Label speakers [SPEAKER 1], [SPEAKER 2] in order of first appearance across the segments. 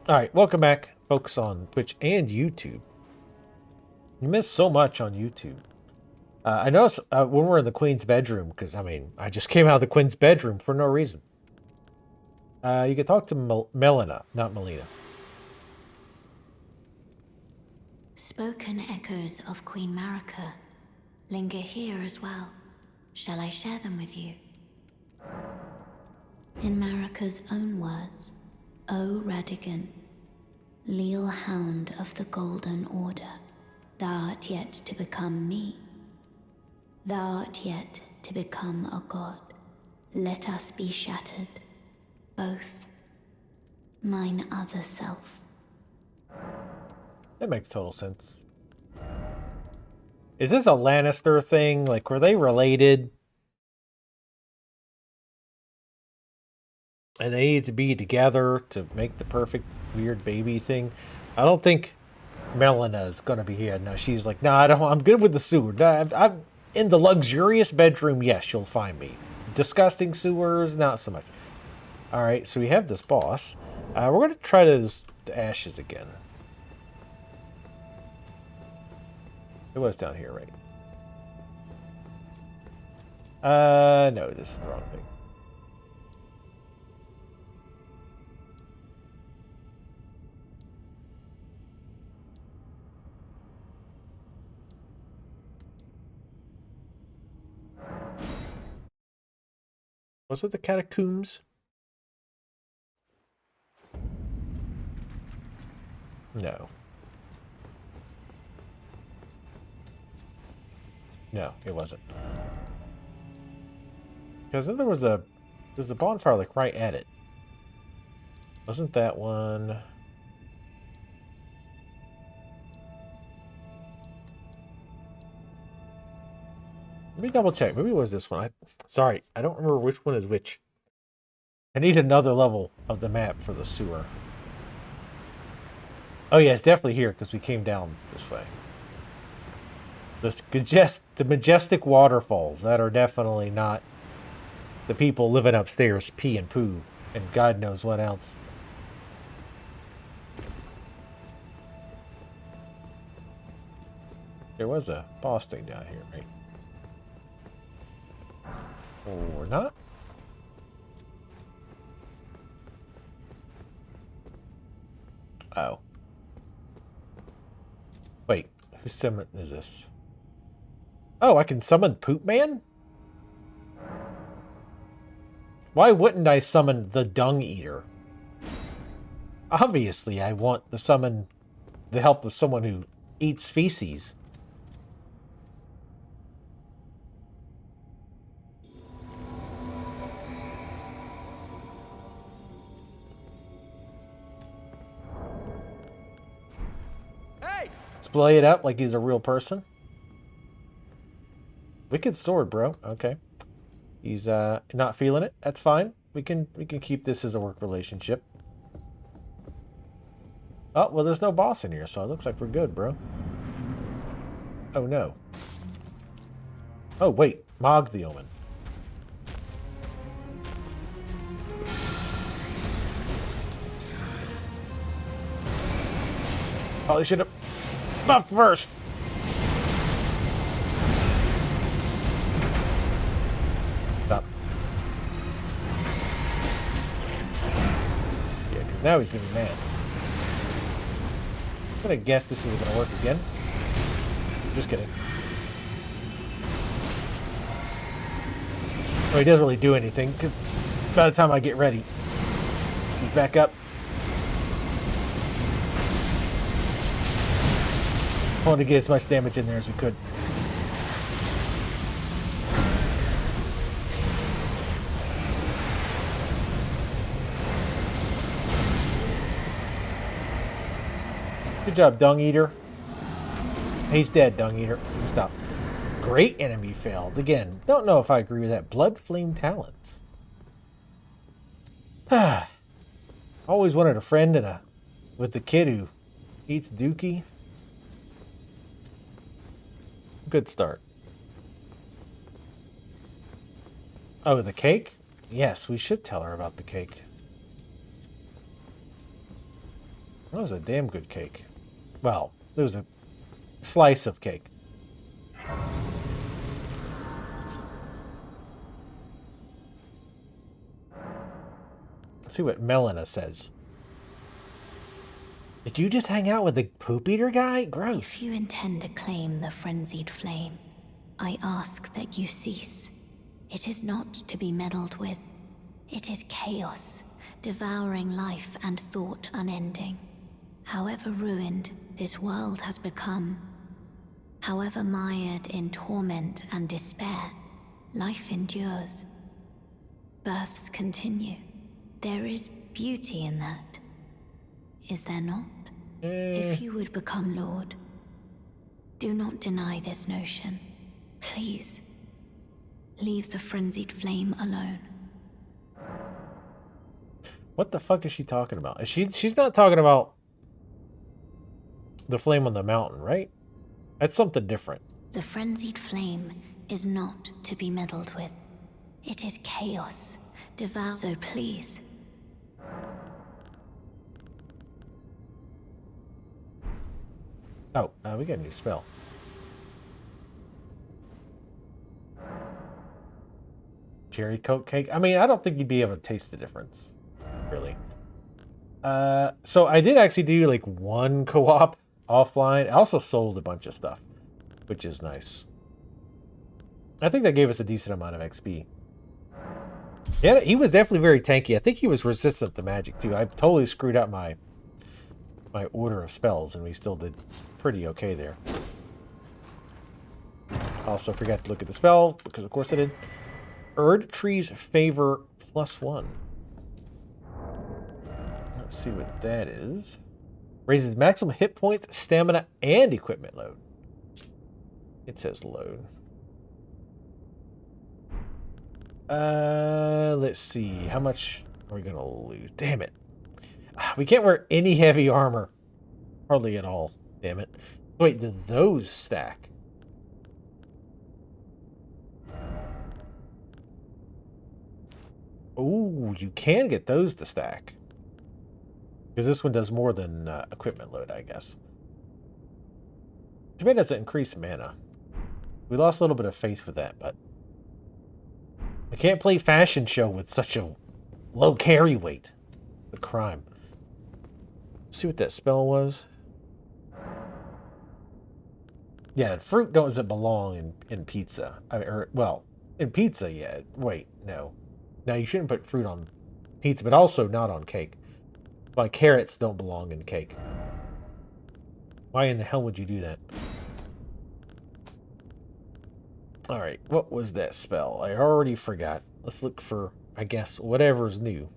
[SPEAKER 1] Alright, welcome back, folks on Twitch and YouTube. You missed so much on YouTube. I noticed when we're in the Queen's bedroom, because, I mean, I just came out of the Queen's bedroom for no reason. You can talk to Melina, not Melina.
[SPEAKER 2] Spoken echoes of Queen Marika linger here as well. Shall I share them with you? In Marika's own words, O Radigan, leal hound of the Golden Order, thou art yet to become me. Thou art yet to become a god. Let us be shattered, both. Mine other self.
[SPEAKER 1] That makes total sense. Is this a Lannister thing? Like, were they related? And they need to be together to make the perfect weird baby thing? I don't think Melina is gonna be here. No, she's like, no, I don't. I'm good with the sewer. I'm in the luxurious bedroom. Yes, you'll find me. Disgusting sewers, not so much. All right, so we have this boss. We're gonna try the ashes again. It was down here, right? No, this is the wrong thing. Was it the catacombs? No. No, it wasn't. Because then there's a bonfire like right at it. Wasn't that one? Let me double check. Maybe it was this one. Sorry, I don't remember which one is which. I need another level of the map for the sewer. Oh yeah, it's definitely here because we came down this way. The majestic waterfalls that are definitely not the people living upstairs pee and poo and God knows what else. There was a boss thing down here, right? Or not? Oh. Wait, whose summon is this? Oh, I can summon Poop Man? Why wouldn't I summon the Dung Eater? Obviously, I want to summon the help of someone who eats feces.
[SPEAKER 3] Hey!
[SPEAKER 1] Display it up like he's a real person. Wicked sword, bro. Okay. He's not feeling it. That's fine. We can keep this as a work relationship. Oh, well, there's no boss in here, so it looks like we're good, bro. Oh, no. Oh, wait. Mog the Omen. Probably should have buffed first. Stop. Yeah, because now he's going to be mad. I'm going to guess this isn't going to work again. Just kidding. Well, he doesn't really do anything, because by the time I get ready, he's back up. I wanted to get as much damage in there as we could. Good job, Dung Eater. He's dead, Dung Eater. Stop. Great enemy failed. Again, don't know if I agree with that. Blood Flame Talent. Always wanted a friend with the kid who eats dookie. Good start. Oh, the cake? Yes, we should tell her about the cake. That was a damn good cake. Well, it was a slice of cake. Let's see what Melina says. Did you just hang out with the poop eater guy? Gross.
[SPEAKER 2] If you intend to claim the frenzied flame, I ask that you cease. It is not to be meddled with. It is chaos, devouring life and thought unending. However ruined this world has become, however mired in torment and despair, life endures. Births continue. There is beauty in that. Is there not? If you would become Lord, do not deny this notion. Please, leave the frenzied flame alone.
[SPEAKER 1] What the fuck is she talking about? She's not talking about the flame on the mountain, right? That's something different.
[SPEAKER 2] The frenzied flame is not to be meddled with. It is chaos. Devour. So please.
[SPEAKER 1] Oh, we got a new spell. Cherry Coke cake. I mean, I don't think you'd be able to taste the difference, really. So I did actually do like one co-op offline. I also sold a bunch of stuff, which is nice. I think that gave us a decent amount of XP. Yeah, he was definitely very tanky. I think he was resistant to magic too. I totally screwed up my order of spells, and we still did pretty okay there. Also forgot to look at the spell, because of course I did. Erd Tree's Favor +1. Let's see what that is. Raises maximum hit points, stamina, and equipment load. It says load. Let's see. How much are we going to lose? Damn it. We can't wear any heavy armor. Hardly at all. Damn it. Wait, did those stack? Ooh, you can get those to stack. Because this one does more than equipment load, I guess. Too bad it doesn't increase mana. We lost a little bit of faith with that, but... I can't play Fashion Show with such a low carry weight. The crime. Let's see what that spell was. Yeah, fruit doesn't belong in pizza. I mean, well, in pizza, yeah. Wait, no. Now, you shouldn't put fruit on pizza, but also not on cake. Why carrots don't belong in cake. Why in the hell would you do that? Alright, what was that spell? I already forgot. Let's look for, I guess, whatever's new.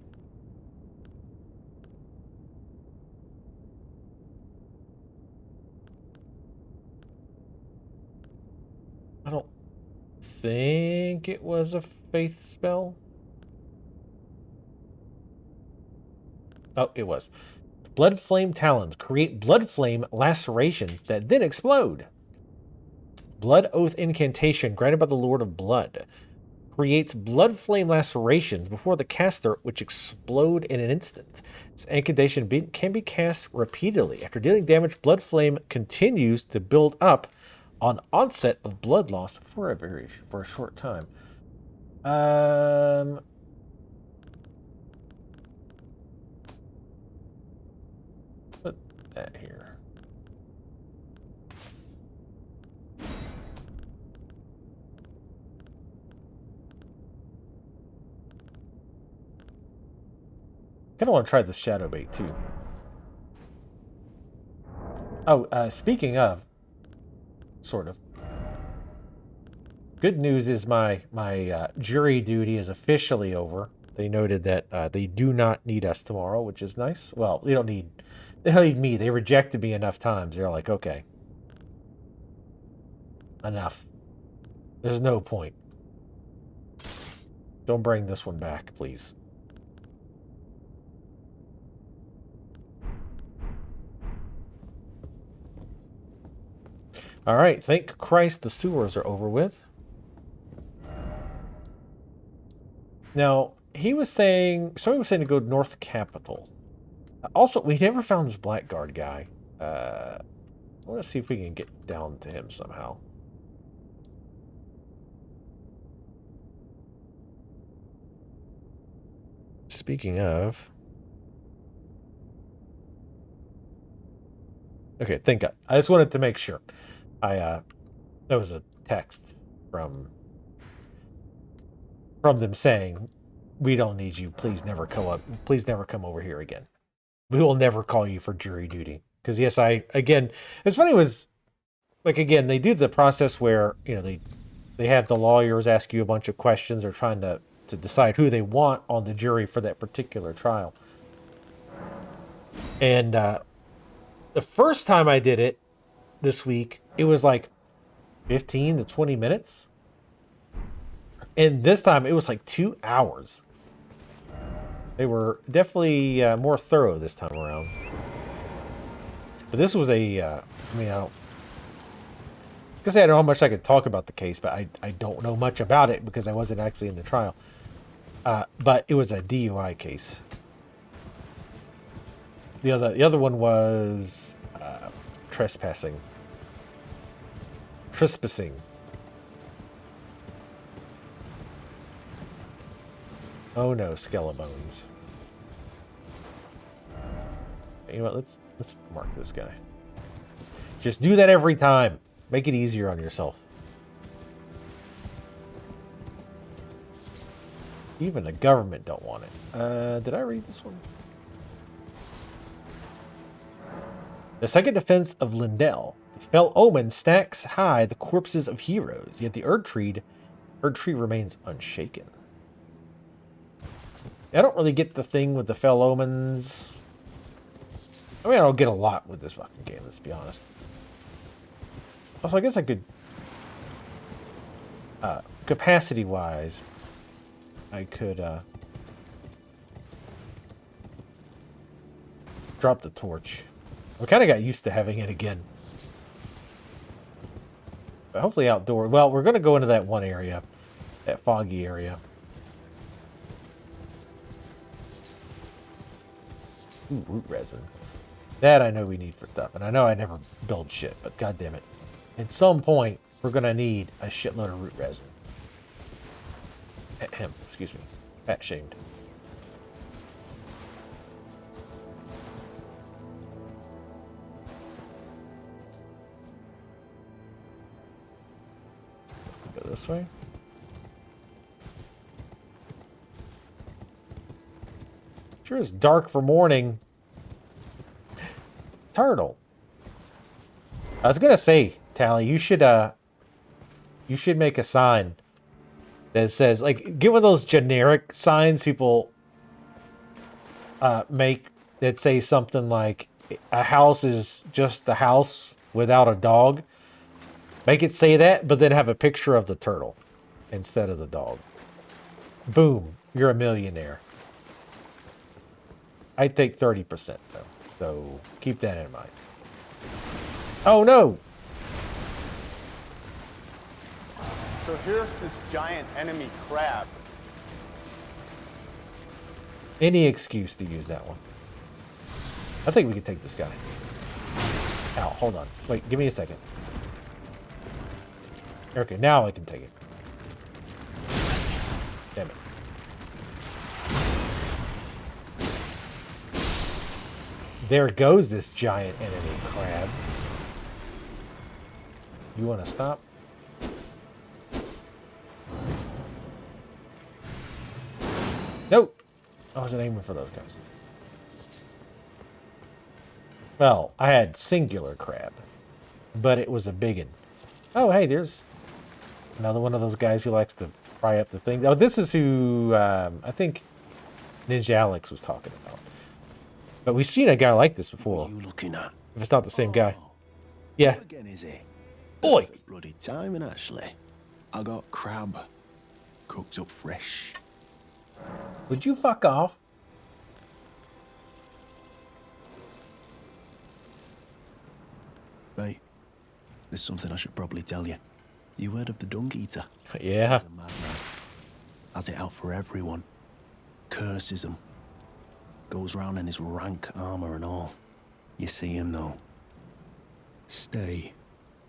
[SPEAKER 1] I don't think it was a faith spell. Oh, it was. Blood Flame Talons. Create Blood Flame lacerations that then explode. Blood Oath Incantation granted by the Lord of Blood. Creates Blood Flame lacerations before the caster, which explode in an instant. This incantation can be cast repeatedly. After dealing damage, Blood Flame continues to build up on onset of blood loss for a short time. Put that here. Kind of want to try this shadow bait too. Oh, speaking of, sort of. Good news is my jury duty is officially over. They noted that they do not need us tomorrow, which is nice. Well, they don't need me. They rejected me enough times. They're like, okay, enough. There's no point. Don't bring this one back, please. All right, thank Christ the sewers are over with. Now, somebody was saying to go North Capital. Also, we never found this blackguard guy. I want to see if we can get down to him somehow. Speaking of... Okay, thank God. I just wanted to make sure. There was a text from them saying, "We don't need you. Please never come up. Please never come over here again. We will never call you for jury duty." Because yes, again, it's funny. Was like again, they do the process where they have the lawyers ask you a bunch of questions. They're trying to decide who they want on the jury for that particular trial. And the first time I did it this week, it was like 15 to 20 minutes. And this time it was like 2 hours. They were definitely more thorough this time around. But this was I mean, I don't know how much I could talk about the case, but I don't know much about it because I wasn't actually in the trial. But it was a DUI case. The other one was trespassing. Oh no, skelebones. You know what? Let's mark this guy. Just do that every time. Make it easier on yourself. Even the government don't want it. Did I read this one? The second defense of Lindell. The fell omen stacks high the corpses of heroes, yet the Erd tree remains unshaken. I don't really get the thing with the fell omens. I mean, I don't get a lot with this fucking game, let's be honest. Also, I guess I could... capacity-wise, I could, drop the torch. I kind of got used to having it again. But hopefully outdoor... Well, we're going to go into that one area. That foggy area. Ooh, root resin. That I know we need for stuff. And I know I never build shit, but god damn it. At some point, we're going to need a shitload of root resin. Ahem, excuse me. Fat shamed. Go this way. Sure is dark for morning. Turtle. I was gonna say, Tally, you should make a sign that says, like, get one of those generic signs people make that say something like, a house is just a house without a dog. Make it say that, but then have a picture of the turtle instead of the dog. Boom, you're a millionaire. I'd take 30% though, so keep that in mind. Oh no!
[SPEAKER 4] So here's this giant enemy crab.
[SPEAKER 1] Any excuse to use that one. I think we can take this guy. Ow, hold on. Wait, give me a second. Okay, now I can take it. Damn it. There goes this giant enemy crab. You want to stop? Nope. I wasn't aiming for those guys. Well, I had singular crab, but it was a biggin. Oh, hey, there's another one of those guys who likes to fry up the thing. Oh, this is who I think Ninja Alex was talking about. But we've seen a guy like this before.
[SPEAKER 5] What are you looking at?
[SPEAKER 1] If it's not the same guy. Yeah.
[SPEAKER 5] Again, is it?
[SPEAKER 1] Boy!
[SPEAKER 5] Perfect bloody timing, actually. I got crab. Cooked up fresh.
[SPEAKER 1] Would you fuck off?
[SPEAKER 5] Mate, there's something I should probably tell you. You heard of the dung eater?
[SPEAKER 1] Yeah.
[SPEAKER 5] He's a madman. Has it out for everyone. Curses them. Goes round in his rank armor and all. You see him, though. Stay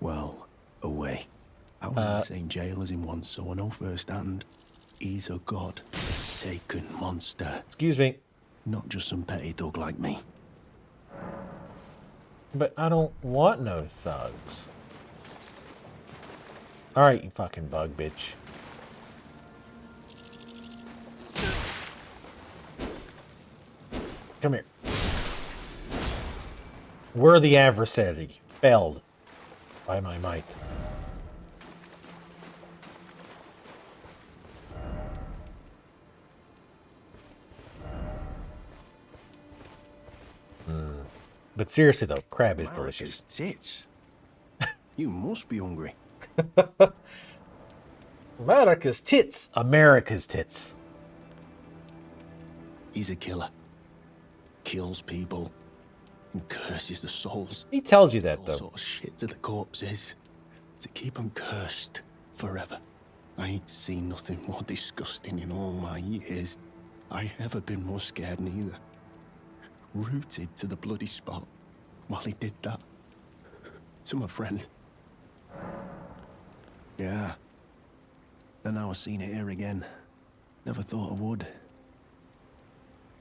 [SPEAKER 5] well away. I was in the same jail as him once, so I know firsthand. He's a god-forsaken monster.
[SPEAKER 1] Excuse me.
[SPEAKER 5] Not just some petty thug like me.
[SPEAKER 1] But I don't want no thugs. Alright, you fucking bug bitch. Come here. We're the adversary. Failed by my might. But seriously though, crab is delicious.
[SPEAKER 5] Tits. You must be hungry.
[SPEAKER 1] America's tits. America's tits.
[SPEAKER 5] He's a killer. Kills people and curses the souls.
[SPEAKER 1] He tells you that
[SPEAKER 5] All
[SPEAKER 1] though.
[SPEAKER 5] sort of shit to the corpses to keep them cursed forever. I ain't seen nothing more disgusting in all my years. I never been more scared neither. Rooted to the bloody spot while he did that to my friend. Yeah. And now I've seen it here again. Never thought I would.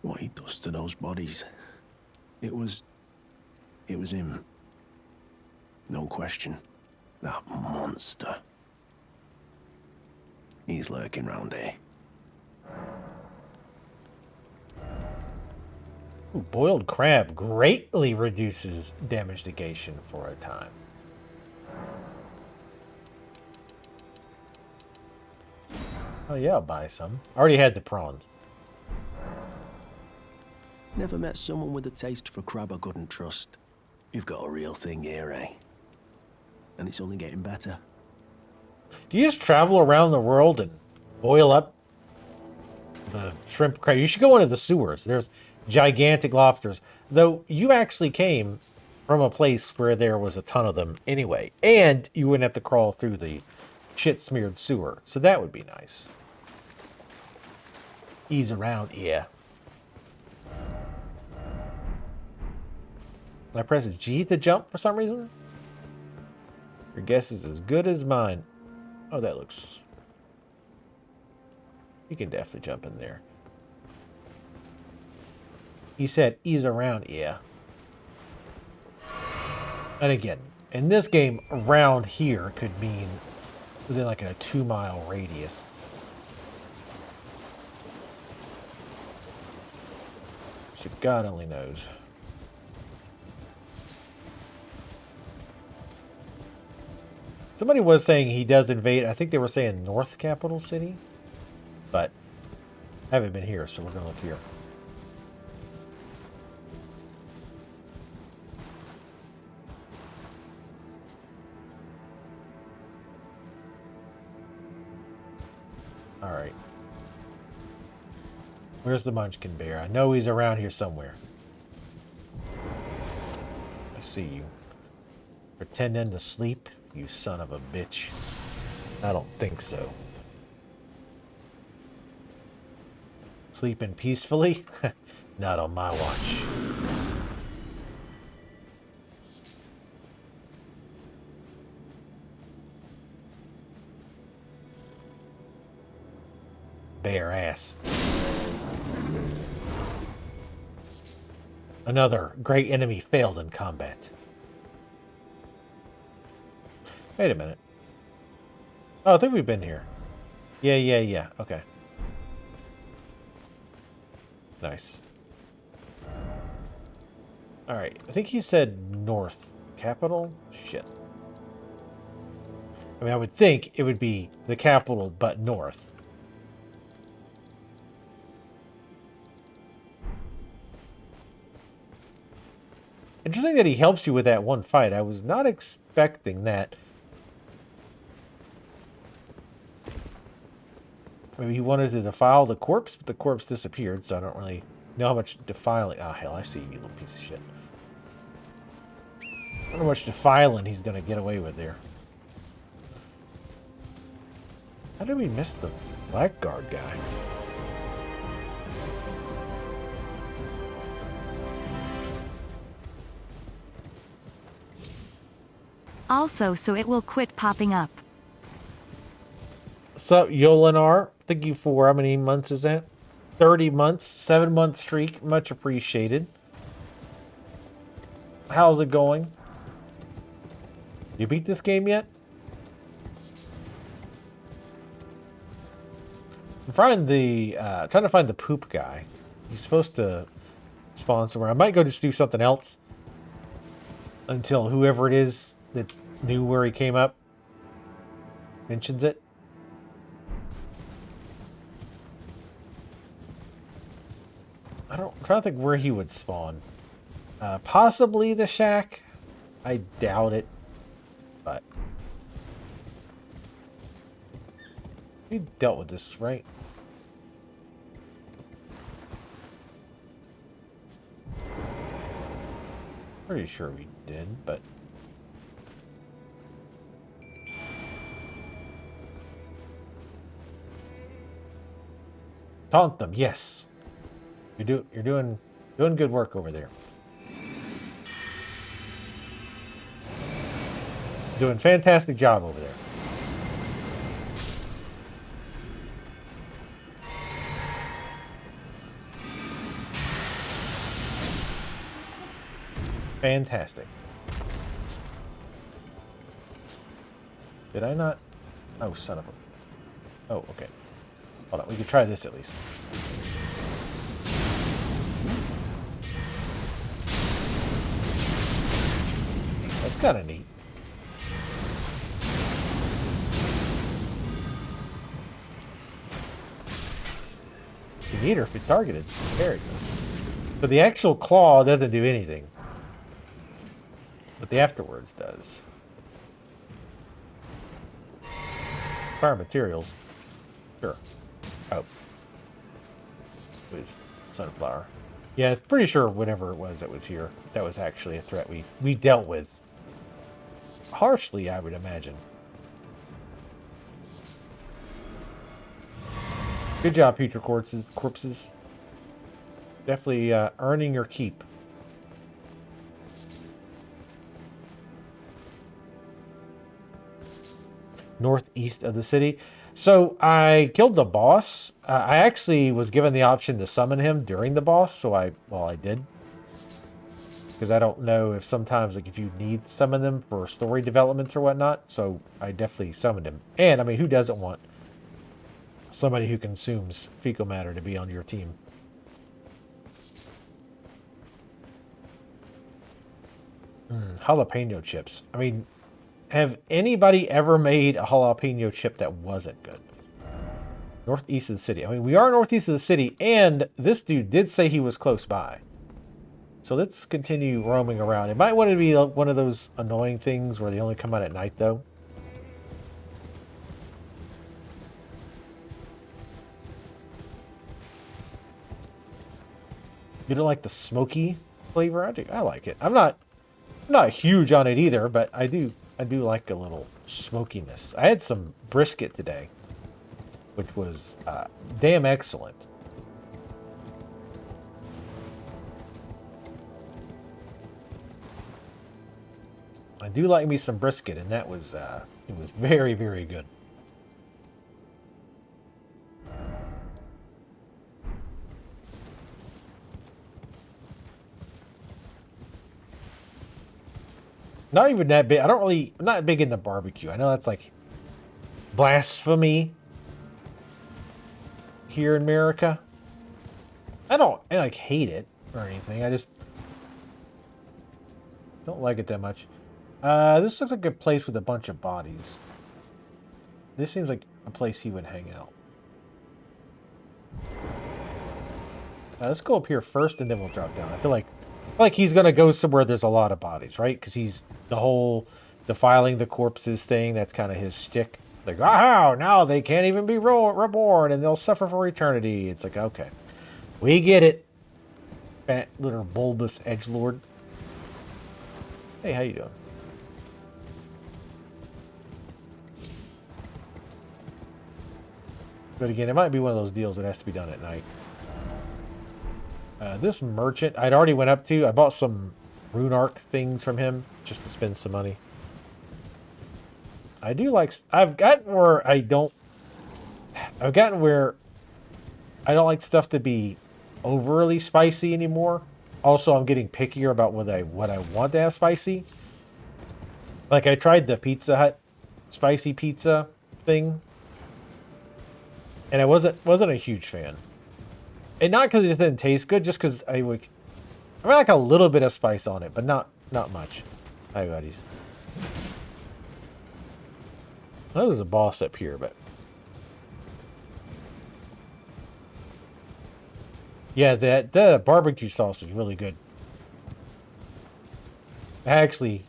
[SPEAKER 5] What he does to those bodies. It was him. No question. That monster. He's lurking round here.
[SPEAKER 1] Ooh, boiled crab greatly reduces damage negation for a time. Oh yeah, I'll buy some. I already had the prawns.
[SPEAKER 5] Never met someone with a taste for crab I couldn't trust. You've got a real thing here, eh? And it's only getting better.
[SPEAKER 1] Do you just travel around the world and boil up the shrimp crab? You should go into the sewers. There's gigantic lobsters. Though you actually came from a place where there was a ton of them anyway. And you wouldn't have to crawl through the shit-smeared sewer. So that would be nice. Ease around, yeah. I press G to jump for some reason? Your guess is as good as mine. Oh, that looks... You can definitely jump in there. He said ease around, yeah. And again, in this game, around here could mean within like a 2-mile radius. So God only knows. Somebody was saying he does invade. I think they were saying North Capital City. But I haven't been here, so we're going to look here. Alright. Where's the Munchkin Bear? I know he's around here somewhere. I see you. Pretending to sleep, you son of a bitch. I don't think so. Sleeping peacefully? Not on my watch. Bare ass. Another great enemy failed in combat. Wait a minute. Oh, I think we've been here. Yeah. Okay. Nice. Alright, I think he said North Capital? Shit. I mean, I would think it would be the capital, but north. Interesting that he helps you with that one fight. I was not expecting that. Maybe he wanted to defile the corpse, but the corpse disappeared, so I don't really know how much defiling... Ah, hell, I see you, little piece of shit. I don't know how much defiling he's going to get away with there. How did we miss the blackguard guy?
[SPEAKER 6] Also so it will quit popping up.
[SPEAKER 1] Sup, Yolinar? Thank you for how many months is that? 30 months, 7-month streak. Much appreciated. How's it going? You beat this game yet? I'm trying to find the poop guy. He's supposed to spawn somewhere. I might go just do something else until whoever it is that knew where he came up mentions it. I'm trying to think where he would spawn. Possibly the shack. I doubt it, but we dealt with this, right? Pretty sure we did, but taunt them. Yes, you're doing good work over there. Doing fantastic job over there. Fantastic. Did I not? Oh, son of a... Oh, okay. Hold on, we could try this at least. That's kind of neat. You need her if it's targeted. There it goes. But the actual claw doesn't do anything. But the afterwards does. Fire materials. Sure. Oh. It was sunflower. Yeah, it's pretty sure whatever it was that was here, that was actually a threat we dealt with. Harshly, I would imagine. Good job, future corpses. Definitely earning your keep. Northeast of the city. So I killed the boss. I actually was given the option to summon him during the boss, so I did. Because I don't know if sometimes, like, if you need to summon them for story developments or whatnot. So I definitely summoned him. And, I mean, who doesn't want somebody who consumes fecal matter to be on your team? Jalapeno chips. I mean, have anybody ever made a jalapeno chip that wasn't good? Northeast of the city. I mean, we are northeast of the city, and this dude did say he was close by. So let's continue roaming around. It might want to be one of those annoying things where they only come out at night, though. You don't like the smoky flavor? I do. I like it. I'm not huge on it either, but I do like a little smokiness. I had some brisket today, which was damn excellent. I do like me some brisket, and that was it was very, very good. Not even that big. I'm not big into barbecue. I know that's like blasphemy here in America. I like hate it or anything. I just don't like it that much. This looks like a place with a bunch of bodies. This seems like a place he would hang out. Let's go up here first, and then we'll drop down. I feel like he's gonna go somewhere there's a lot of bodies, right? Because he's the whole defiling the corpses thing. That's kind of his shtick. Like, oh, now they can't even be reborn, and they'll suffer for eternity. It's like, okay, we get it. Fat little bulbous edgelord. Hey, how you doing? But again, it might be one of those deals that has to be done at night. This merchant, I'd already went up to. I bought some rune arc things from him just to spend some money. I do like... I've gotten where I don't... I've gotten where I don't like stuff to be overly spicy anymore. Also, I'm getting pickier about what I want to have spicy. Like, I tried the Pizza Hut spicy pizza thing, and I wasn't a huge fan. And not because it just didn't taste good, just because I like a little bit of spice on it, but not much. Hi, buddies. I know there's a boss up here, but yeah, the barbecue sauce is really good. I actually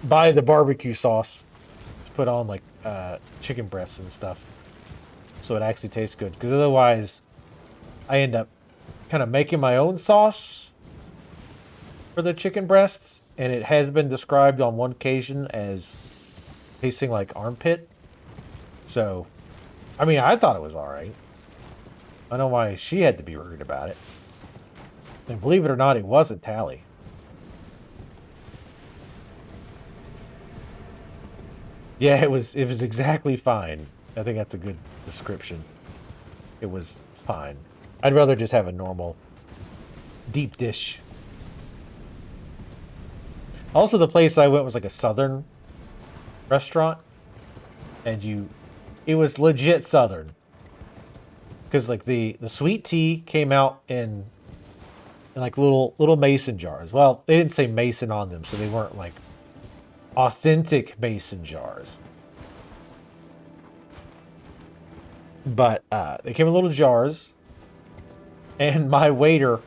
[SPEAKER 1] buy the barbecue sauce to put on like chicken breasts and stuff, so it actually tastes good. Because otherwise, I end up kind of making my own sauce for the chicken breasts, and it has been described on one occasion as tasting like armpit. So, I mean, I thought it was alright. I don't know why she had to be worried about it. And believe it or not, it wasn't Tally. Yeah, it was exactly fine. I think that's a good description. It was fine. I'd rather just have a normal deep dish. Also, the place I went was like a southern restaurant, and it was legit southern. Because like the sweet tea came out in like little mason jars. Well, they didn't say mason on them, so they weren't like authentic mason jars. But they came in little jars, and my waiter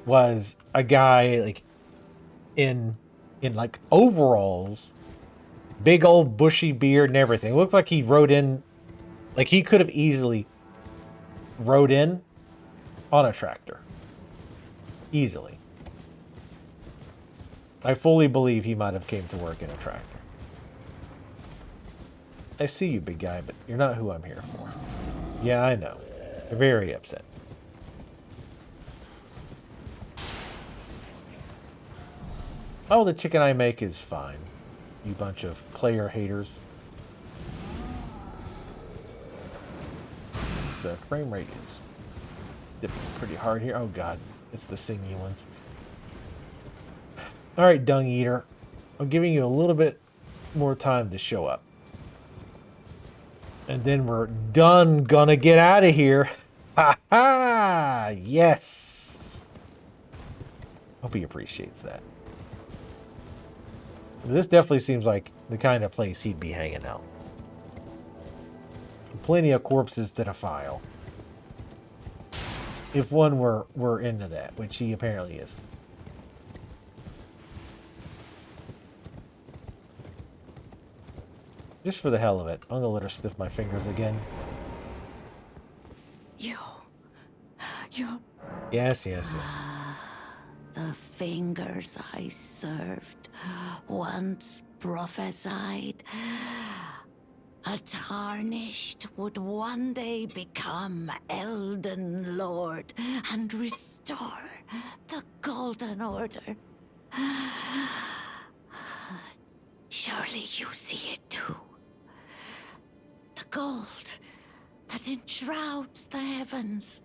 [SPEAKER 1] was a guy like in like overalls, big old bushy beard and everything. It looked like he rode in, like he could have easily rode in on a tractor. Easily. I fully believe he might have came to work in a tractor. I see you, big guy, but you're not who I'm here for. Yeah, I know. You're very upset. Oh, the chicken I make is fine. You bunch of player haters. The frame rate is dipping pretty hard here. Oh god, it's the singy ones. Alright, Dung Eater. I'm giving you a little bit more time to show up. And then we're done gonna get out of here. Ha ha! Yes! Hope he appreciates that. This definitely seems like the kind of place he'd be hanging out. Plenty of corpses to defile. If one were into that, which he apparently is. Just for the hell of it, I'm gonna let her sniff my fingers again.
[SPEAKER 7] You.
[SPEAKER 1] Yes.
[SPEAKER 7] The fingers I served once prophesied a tarnished would one day become Elden Lord and restore the Golden Order. Surely you see it too. The gold that enshrouds the heavens.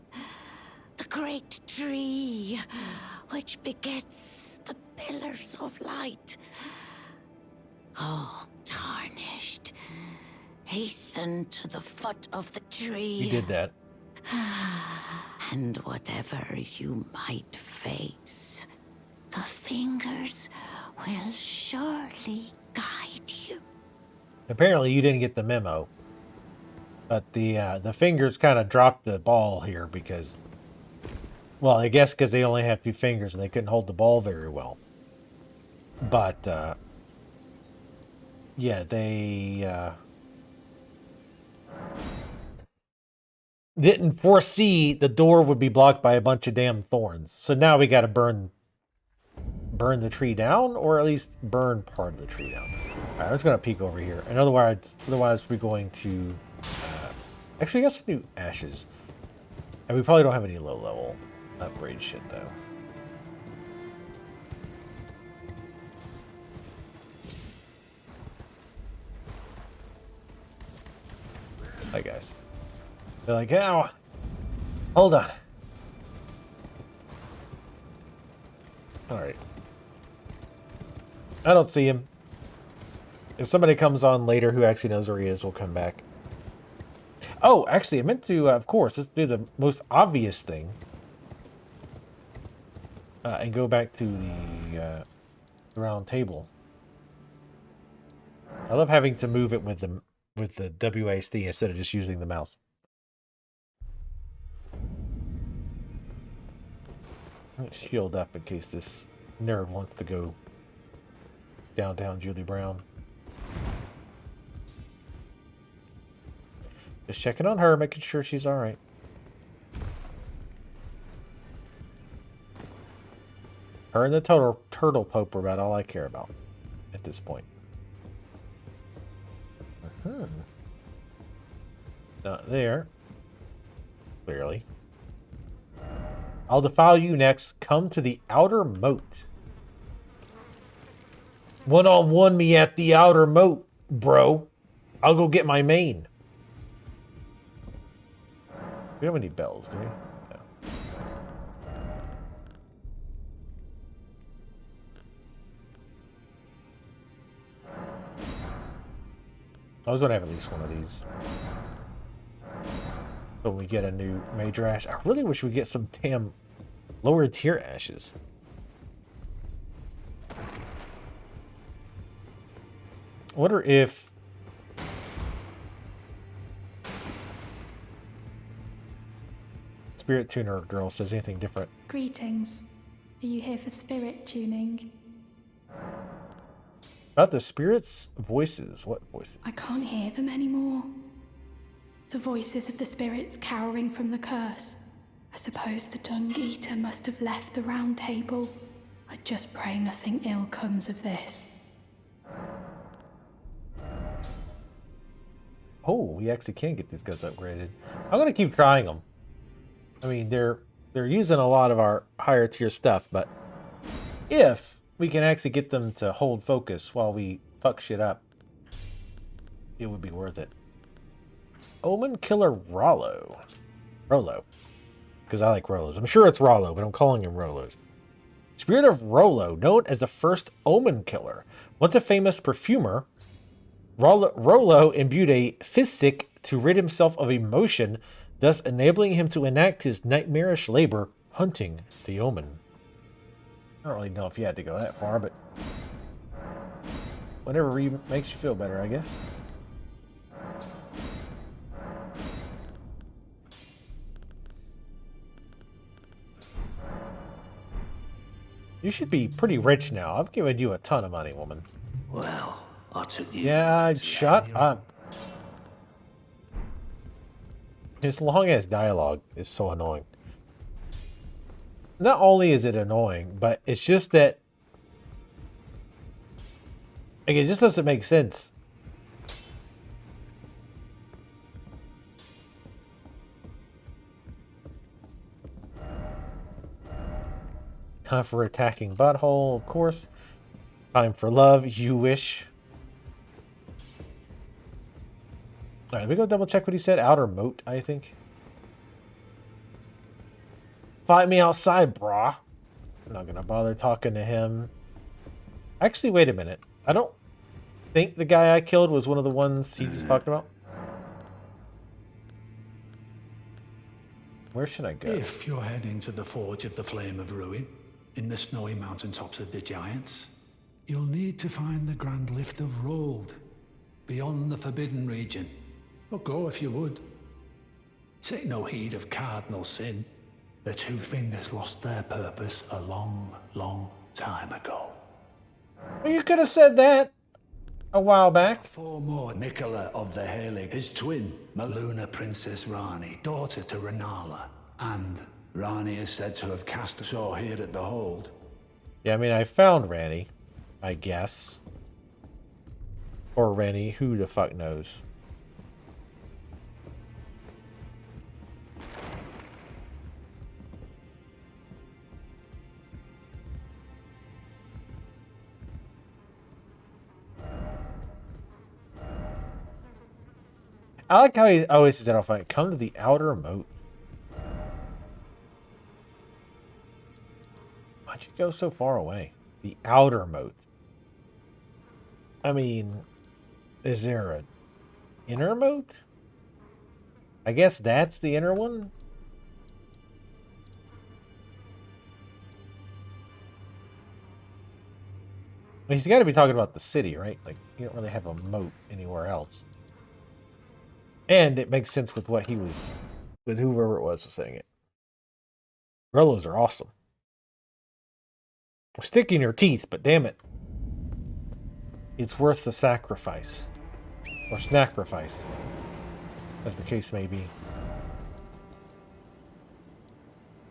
[SPEAKER 7] The great tree which begets the pillars of light. Oh, tarnished. Hasten to the foot of the tree.
[SPEAKER 1] You did that.
[SPEAKER 7] And whatever you might face, the fingers will surely guide you.
[SPEAKER 1] Apparently you didn't get the memo. But the fingers kind of dropped the ball here because... Well, I guess because they only have 2 fingers and they couldn't hold the ball very well. But, yeah, they didn't foresee the door would be blocked by a bunch of damn thorns. So now we got to burn the tree down, or at least burn part of the tree down. All right, I'm just going to peek over here. And otherwise we're going to... actually, I got some new ashes. And we probably don't have any low-level upgrade shit, though. Hi, guys. They're like, oh, hold on. Alright. I don't see him. If somebody comes on later who actually knows where he is, we'll come back. Oh, actually, I meant to, of course, let's do the most obvious thing. And go back to the round table. I love having to move it with the WASD instead of just using the mouse. Let's shield up in case this nerd wants to go downtown Julie Brown. Just checking on her, making sure she's alright. Her and the turtle pope are about all I care about at this point. Not there. Clearly. I'll defile you next. Come to the outer moat. One-on-one me at the outer moat, bro. I'll go get my main. We don't have any bells, do we? No. I was going to have at least one of these. So we get a new major ash. I really wish we get some damn lower tier ashes. I wonder if... Spirit Tuner girl says anything different.
[SPEAKER 8] Greetings. Are you here for spirit tuning?
[SPEAKER 1] About the spirits' voices. What voices?
[SPEAKER 8] I can't hear them anymore. The voices of the spirits cowering from the curse. I suppose the Dung Eater must have left the round table. I just pray nothing ill comes of this.
[SPEAKER 1] Oh, we actually can get these guys upgraded. I'm gonna keep trying them. I mean, they're using a lot of our higher tier stuff, but if we can actually get them to hold focus while we fuck shit up, it would be worth it. Omen Killer Rollo. Because I like Rollos. I'm sure it's Rollo, but I'm calling him Rollos. Spirit of Rollo, known as the first Omen Killer. Once a famous perfumer, Rollo imbued a physic to rid himself of emotion, thus enabling him to enact his nightmarish labor, hunting the Omen. I don't really know if you had to go that far, but whatever makes you feel better, I guess. You should be pretty rich now. I've given you a ton of money, woman.
[SPEAKER 9] Well, I took you.
[SPEAKER 1] Yeah, shut up. His long ass dialogue is so annoying. Not only is it annoying, but it's just that, like, it just doesn't make sense. Time for attacking butthole, of course. Time for love, you wish. Alright, let me go double check what he said. Outer moat, I think. Fight me outside, brah. I'm not gonna bother talking to him. Actually, wait a minute. I don't think the guy I killed was one of the ones he just talked about. Where should I go?
[SPEAKER 9] If you're heading to the Forge of the Flame of Ruin, in the snowy mountaintops of the Giants, you'll need to find the Grand Lift of Rold, beyond the Forbidden Region. Or go if you would. Take no heed of cardinal sin. The Two Fingers lost their purpose a long, long time ago.
[SPEAKER 1] Well, you could have said that a while back.
[SPEAKER 9] Four more Nicola of the Halig, his twin, Maluna Princess Rani, daughter to Renala. And Rani is said to have cast ashore here at the Hold.
[SPEAKER 1] Yeah, I mean, I found Rani, I guess. Or Rennie, who the fuck knows. I like how he always says that off. Like, come to the outer moat. Why'd you go so far away? The outer moat. I mean, is there an inner moat? I guess that's the inner one. Well, he's got to be talking about the city, right? Like, you don't really have a moat anywhere else. And it makes sense with what he was, with whoever it was saying it. Rollos are awesome. They're sticky in your teeth, but damn it. It's worth the sacrifice. Or snacrifice. As the case may be.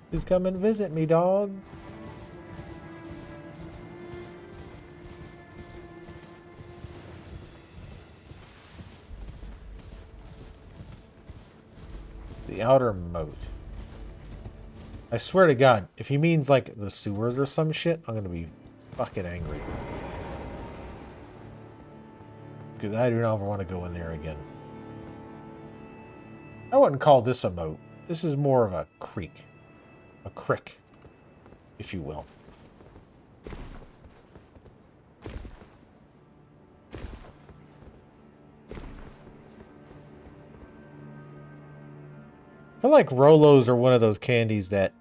[SPEAKER 1] Please come and visit me, dog. The outer moat. I swear to God, if he means like the sewers or some shit, I'm gonna be fucking angry. Because I do not ever want to go in there again. I wouldn't call this a moat. This is more of a creek. A crick, if you will. I feel like Rolos are one of those candies that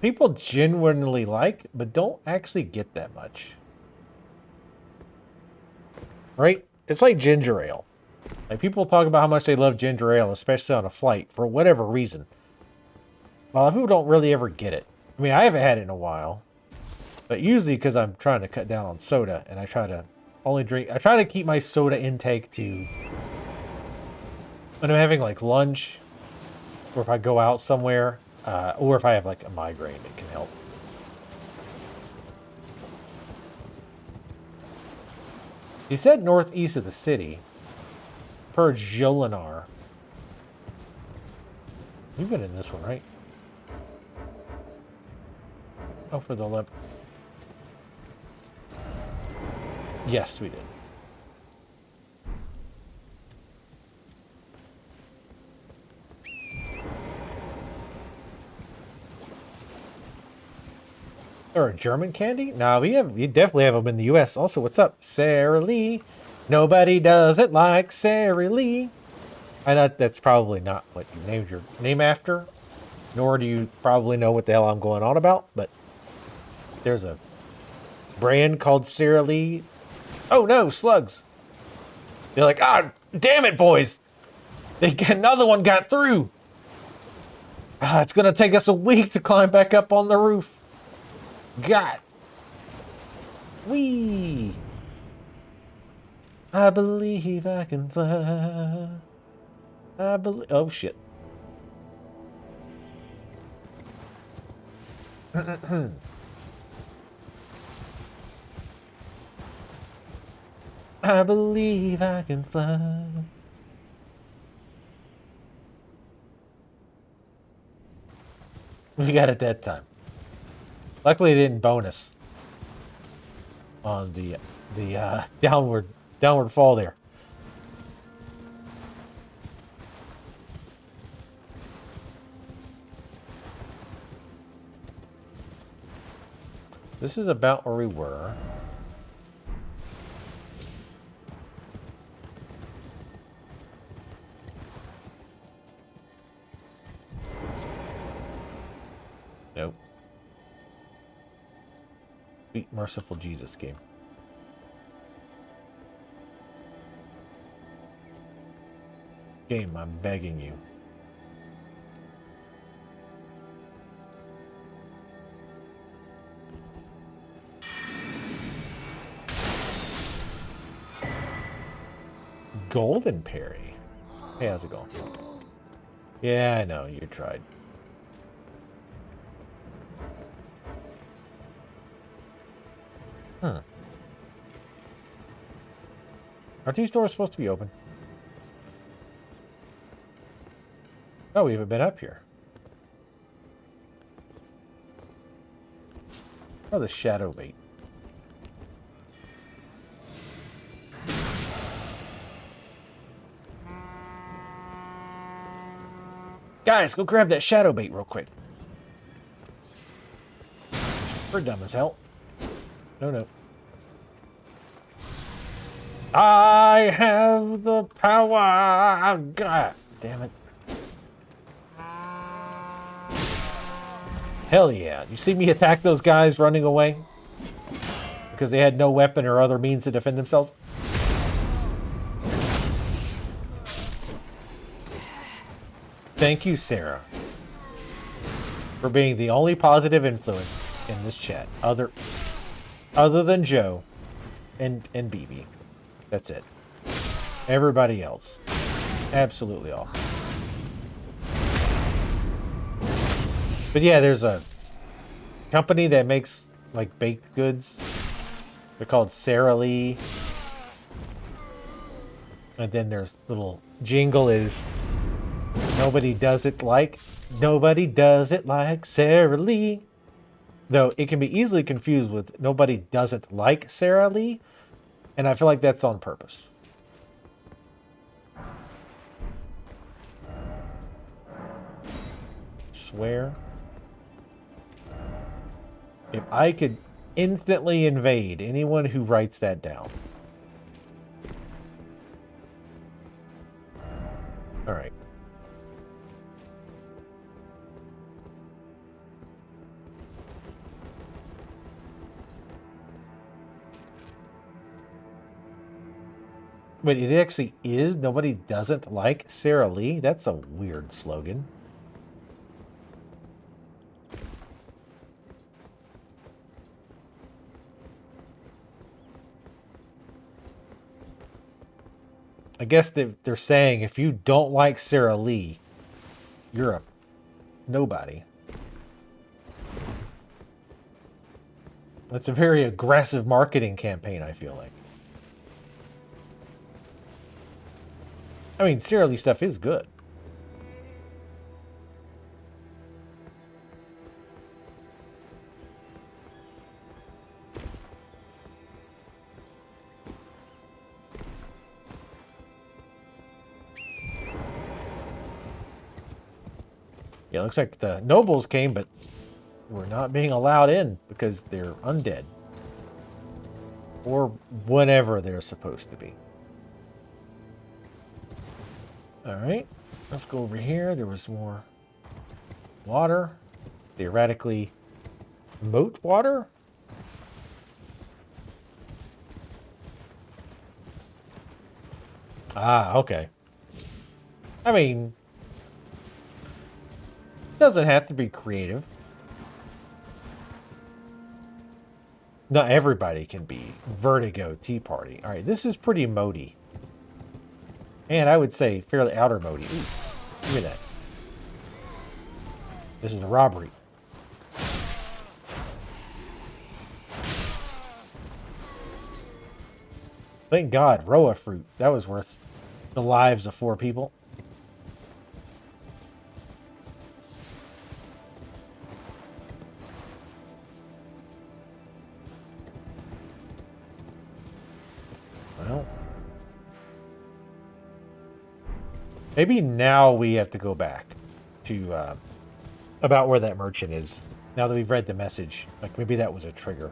[SPEAKER 1] people genuinely like, but don't actually get that much. Right? It's like ginger ale. Like, people talk about how much they love ginger ale, especially on a flight, for whatever reason. Well, people don't really ever get it. I mean, I haven't had it in a while. But usually because I'm trying to cut down on soda, and I try to only drink... I try to keep my soda intake to... when I'm having, like, lunch, or if I go out somewhere, or if I have, like, a migraine, it can help. He said northeast of the city. Per Jolinar. We've been in this one, right? Oh, for the limp. Yes, we did. Or a German candy? No, we definitely have them in the U.S. Also, what's up, Sarah Lee? Nobody does it like Sarah Lee. I know that's probably not what you named your name after, nor do you probably know what the hell I'm going on about, but there's a brand called Sarah Lee. Oh no, slugs. They're like, ah, damn it, boys. Another one got through. It's going to take us a week to climb back up on the roof. God. Whee. I believe I can fly. I believe... Oh, shit. I believe I can fly. We got it that time. Luckily, they didn't bonus on the downward fall there. This is about where we were. Nope. Sweet, merciful Jesus game. Game, I'm begging you. Golden Parry. Hey, how's it going? Yeah, I know, you tried. Are two stores supposed to be open? Oh, we haven't been up here. Oh, the shadow bait. Guys, go grab that shadow bait real quick. We're dumb as hell. No, no. I have the power. God damn it. Hell yeah. You see me attack those guys running away? Because they had no weapon or other means to defend themselves? Thank you, Sarah, for being the only positive influence in this chat. Other than Joe and BB. That's it. Everybody else. Absolutely all. But yeah, there's a company that makes like baked goods. They're called Sara Lee. And then there's little jingle is nobody does it like Sara Lee. Though it can be easily confused with nobody does it like Sara Lee. And I feel like that's on purpose. Swear. If I could instantly invade anyone who writes that down. All right. Wait, it actually is? Nobody doesn't like Sara Lee? That's a weird slogan. I guess they're saying if you don't like Sara Lee, you're a nobody. That's a very aggressive marketing campaign, I feel like. I mean, Sara Lee stuff is good. Yeah, it looks like the nobles came, but we're not being allowed in because they're undead. Or whatever they're supposed to be. Alright, let's go over here. There was more water. Theoretically, moat water? Ah, okay. I mean, doesn't have to be creative. Not everybody can be Vertigo Tea Party. Alright, this is pretty moaty. And I would say fairly outer moaty. Ooh, look at that. This is a robbery. Thank God, Roa fruit. That was worth the lives of 4 people. Well, maybe now we have to go back to about where that merchant is. Now that we've read the message, like maybe that was a trigger.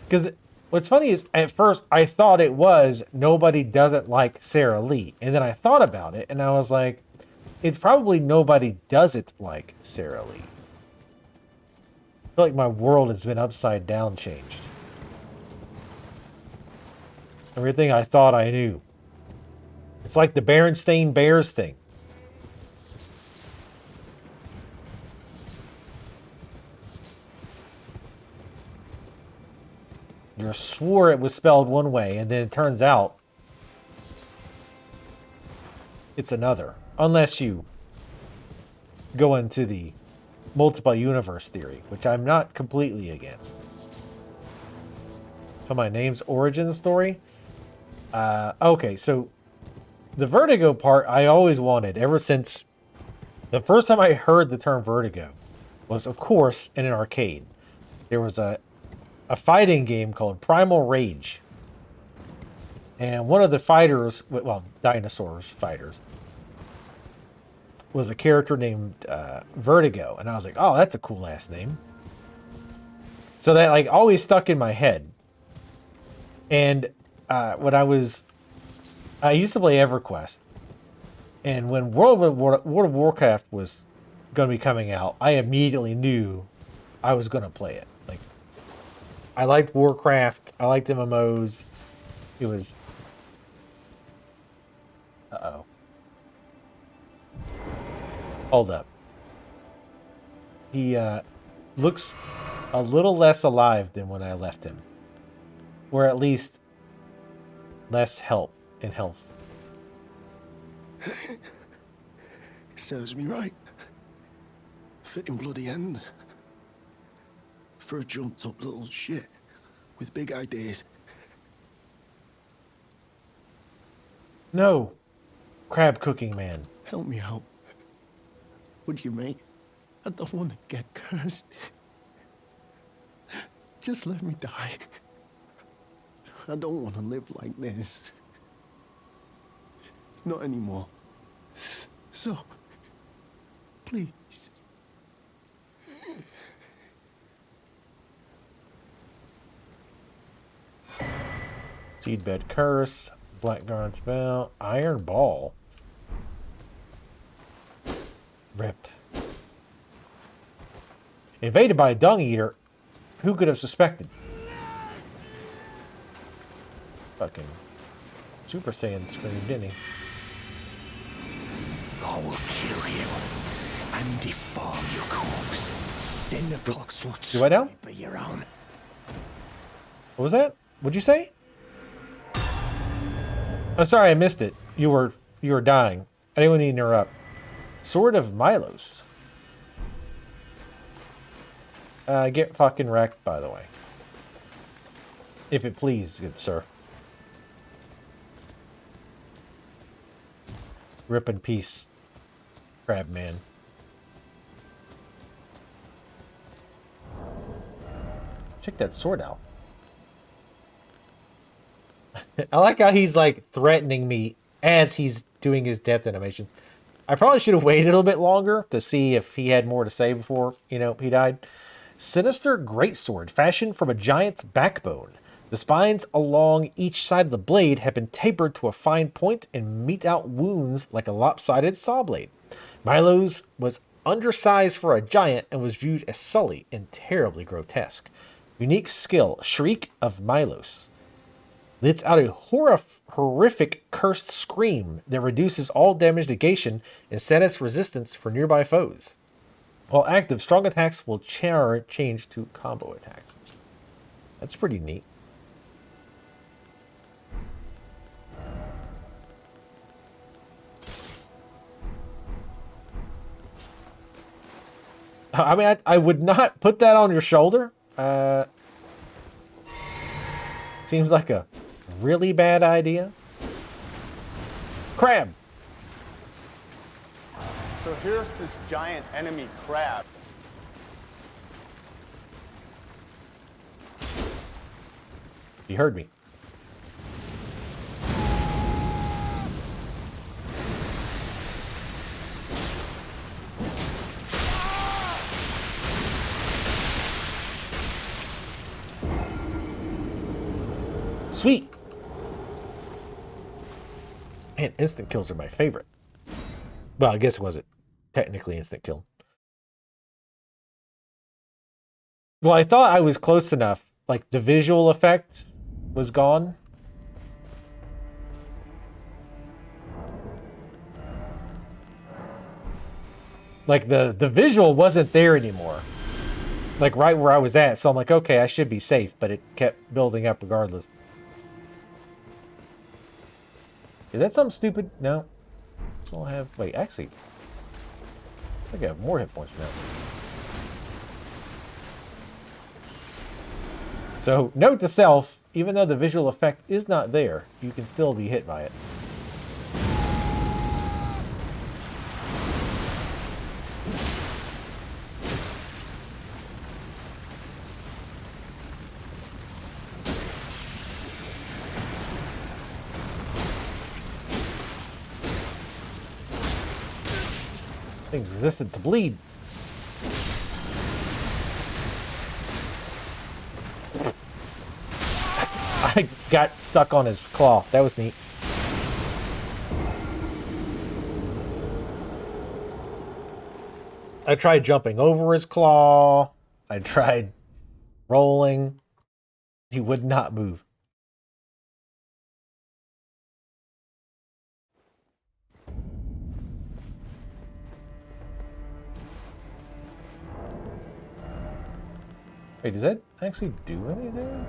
[SPEAKER 1] Because what's funny is, at first, I thought it was nobody doesn't like Sara Lee. And then I thought about it, and I was like, it's probably nobody doesn't like Sara Lee. I feel like my world has been upside down changed. Everything I thought I knew. It's like the Berenstain Bears thing. You swore it was spelled one way, and then it turns out it's another. Unless you go into the multiple universe theory, which I'm not completely against. So my name's origin story? Okay, so the Vertigo part I always wanted ever since the first time I heard the term Vertigo. was, of course, in an arcade. There was a fighting game called Primal Rage. And one of the fighters, well, dinosaurs fighters, was a character named Vertigo. And I was like, oh, that's a cool ass name. So that like always stuck in my head. And when I used to play EverQuest. And when World of Warcraft was going to be coming out, I immediately knew I was going to play it. Like, I liked Warcraft. I liked MMOs. It was... Uh-oh. Hold up. He looks a little less alive than when I left him. Or at least less help in health.
[SPEAKER 5] Serves me right. Fitting bloody end. For a jumped up little shit with big ideas.
[SPEAKER 1] No, crab cooking man.
[SPEAKER 5] Help me out. Would you, mate? I don't want to get cursed. Just let me die. I don't want to live like this. Not anymore. So, please.
[SPEAKER 1] Seedbed Curse, Blackguard Spell, Iron Ball. Rip. Invaded by a dung eater. Who could have suspected? Fucking Super Saiyan screamed, didn't he?
[SPEAKER 10] I will kill you and deform your corpse. Then the pox will
[SPEAKER 1] Do I know?
[SPEAKER 10] be your own.
[SPEAKER 1] What was that? What'd you say? I'm sorry, I missed it. You were dying. I didn't want to interrupt. Sword of Milos. Get fucking wrecked, by the way. If it please, good sir. Rip in peace, crab man. Check that sword out. I like how he's like threatening me as he's doing his death animations. I probably should have waited a little bit longer to see if he had more to say before, he died. Sinister greatsword fashioned from a giant's backbone. The spines along each side of the blade have been tapered to a fine point and mete out wounds like a lopsided saw blade. Milos was undersized for a giant and was viewed as sully and terribly grotesque. Unique skill, Shriek of Milos. Lets out a horrific cursed scream that reduces all damage negation and status resistance for nearby foes. While active, strong attacks will change to combo attacks. That's pretty neat. I mean, I would not put that on your shoulder. Seems like a really bad idea. Crab.
[SPEAKER 4] So here's this giant enemy crab.
[SPEAKER 1] You heard me. Sweet. Man, instant kills are my favorite. Well, I guess it wasn't technically instant kill. Well, I thought I was close enough. Like, the visual effect was gone. Like, the visual wasn't there anymore. Like, right where I was at. So I'm like, okay, I should be safe. But it kept building up regardless. Is that something stupid? No. I'll have... Wait, actually... I think I have more hit points now. So, note to self, even though the visual effect is not there, you can still be hit by it. Thing's resistant to bleed. I got stuck on his claw. That was neat. I tried jumping over his claw. I tried rolling. He would not move. Wait, does that actually do anything?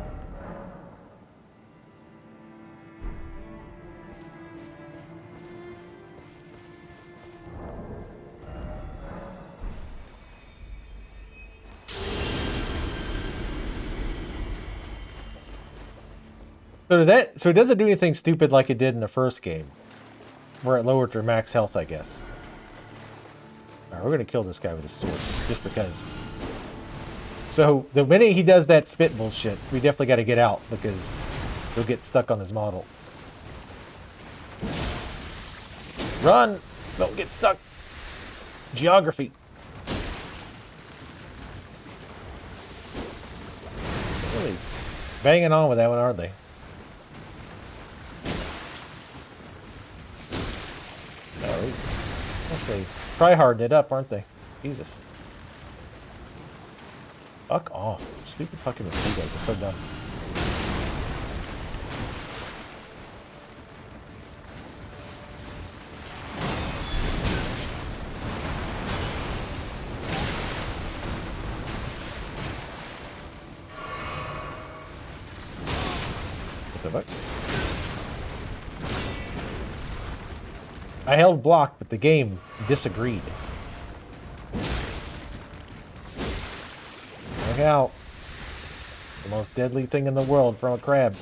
[SPEAKER 1] So does that? So it doesn't do anything stupid like it did in the first game, where it lowered their max health, I guess. All right, we're gonna kill this guy with a sword, just because. So the minute he does that spit bullshit, we definitely got to get out because he'll get stuck on his model. Run! Don't get stuck. Geography. Really banging on with that one, aren't they? Actually, try harding it up, aren't they? Jesus. Fuck off. Stupid fucking mosquitoes are so dumb. What the fuck? I held block, but the game disagreed. Look out. The most deadly thing in the world from a crab.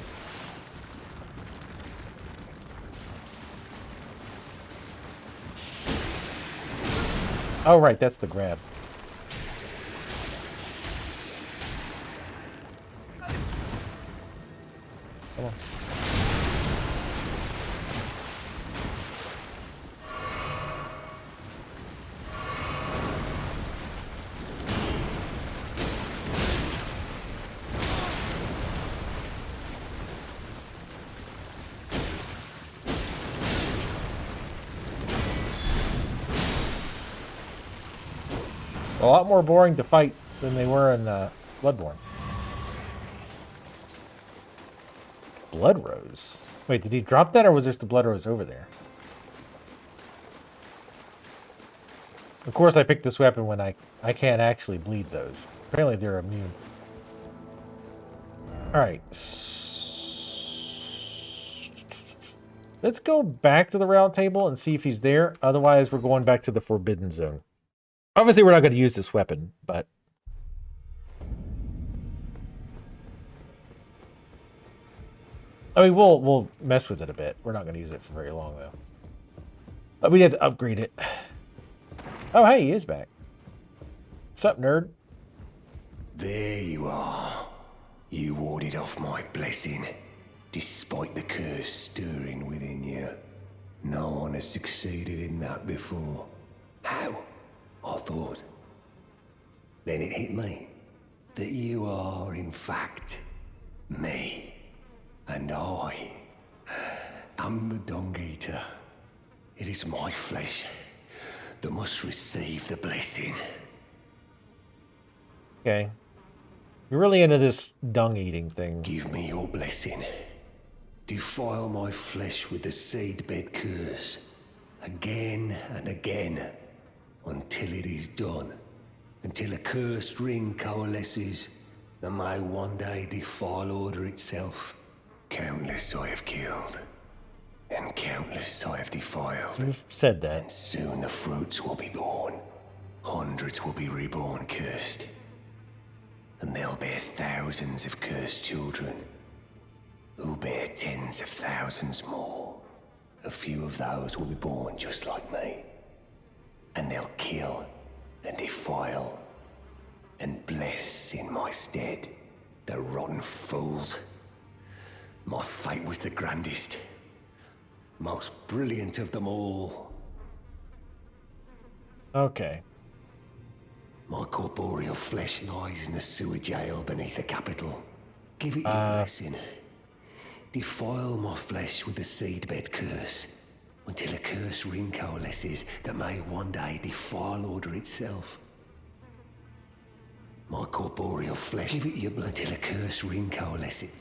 [SPEAKER 1] Oh, right, that's the grab. Come on. A lot more boring to fight than they were in Bloodborne. Blood Rose? Wait, did he drop that or was there the Blood Rose over there? Of course I picked this weapon when I can't actually bleed those. Apparently they're immune. Alright. Let's go back to the round table and see if he's there. Otherwise we're going back to the Forbidden Zone. Obviously, we're not going to use this weapon, but... I mean, we'll mess with it a bit. We're not going to use it for very long, though. But we had to upgrade it. Oh, hey, he is back. What's up, nerd?
[SPEAKER 10] There you are. You warded off my blessing, despite the curse stirring within you. No one has succeeded in that before. How? I thought. Then it hit me that you are, in fact, me. And I am the Dung Eater. It is my flesh that must receive the blessing.
[SPEAKER 1] Okay. You're really into this dung-eating thing.
[SPEAKER 10] Give me your blessing. Defile my flesh with the seedbed curse. Again and again. Until it is done. Until a cursed ring coalesces that may one day defile order itself. Countless I have killed. And countless I have defiled.
[SPEAKER 1] You've said that.
[SPEAKER 10] And soon the fruits will be born. Hundreds will be reborn cursed. And they'll bear thousands of cursed children. Who bear tens of thousands more. A few of those will be born just like me. And they'll kill and defile and bless in my stead. The rotten fools. My fate was the grandest, most brilliant of them all.
[SPEAKER 1] Okay.
[SPEAKER 10] My corporeal flesh lies in the sewer jail beneath the capital. Give it your blessing. Defile my flesh with the seedbed curse, until a curse ring coalesces that may one day defile order itself. My corporeal flesh, give it your blood until a curse ring coalesces.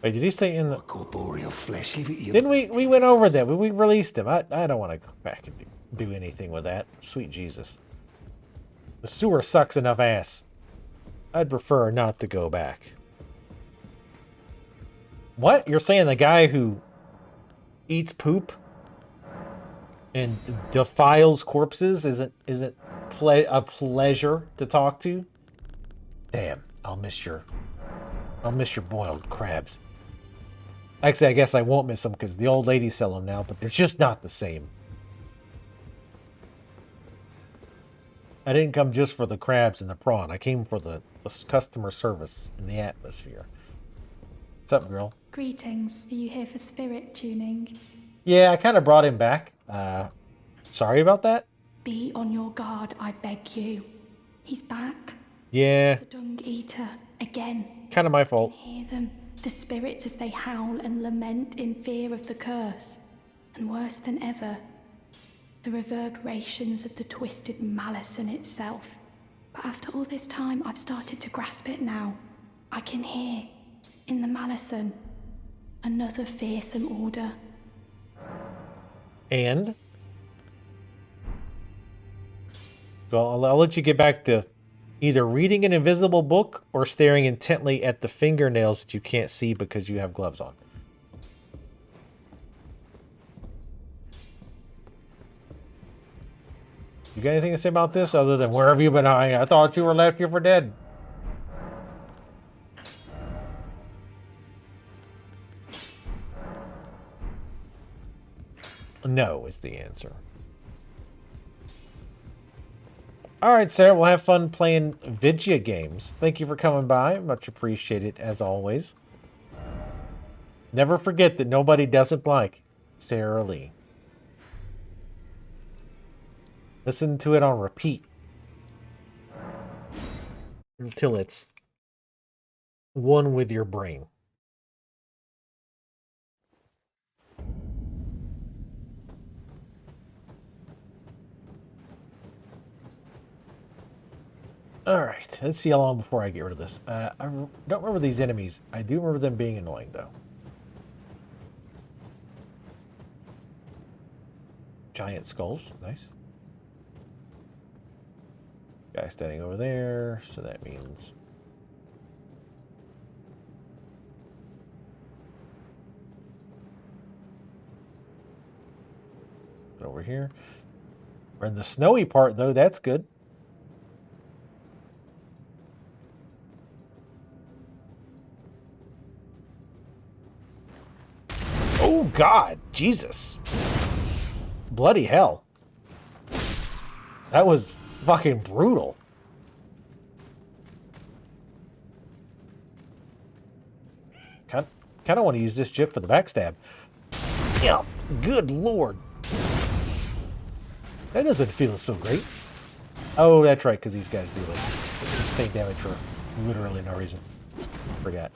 [SPEAKER 1] Wait, did he say in the...
[SPEAKER 10] My corporeal flesh, give it your
[SPEAKER 1] Didn't we went over that, but we released him. I don't want to go back and do anything with that. Sweet Jesus. The sewer sucks enough ass. I'd prefer not to go back. What? You're saying the guy who eats poop and defiles corpses isn't a pleasure to talk to? Damn, I'll miss your boiled crabs. Actually, I guess I won't miss them because the old ladies sell them now, but they're just not the same. I didn't come just for the crabs and the prawn. I came for the customer service and the atmosphere. What's up, girl?
[SPEAKER 8] Greetings. Are you here for spirit tuning?
[SPEAKER 1] Yeah, I kind of brought him back. Sorry about that?
[SPEAKER 8] Be on your guard, I beg you. He's back.
[SPEAKER 1] Yeah.
[SPEAKER 8] The Dung Eater, again.
[SPEAKER 1] Kind of my fault.
[SPEAKER 8] I can hear them, the spirits as they howl and lament in fear of the curse. And worse than ever, the reverberations of the twisted malison itself. But after all this time, I've started to grasp it now. I can hear, in the malison, another fearsome order.
[SPEAKER 1] And? Well, I'll let you get back to either reading an invisible book or staring intently at the fingernails that you can't see because you have gloves on. You got anything to say about this other than where have you been hiding? I thought you were left here for dead. No is the answer. Alright, Sarah, we'll have fun playing Vidya games. Thank you for coming by. Much appreciated, as always. Never forget that nobody doesn't like Sarah Lee. Listen to it on repeat until it's one with your brain. Alright, let's see how long before I get rid of this. I don't remember these enemies. I do remember them being annoying, though. Giant skulls, nice. Guy standing over there, so that means... over here. We're in the snowy part, though. That's good. Oh, God. Jesus. Bloody hell. That was fucking brutal. Kind of want to use this chip for the backstab. Yeah. Good Lord. That doesn't feel so great. Oh, that's right, because these guys do like insane damage for literally no reason. Forgot.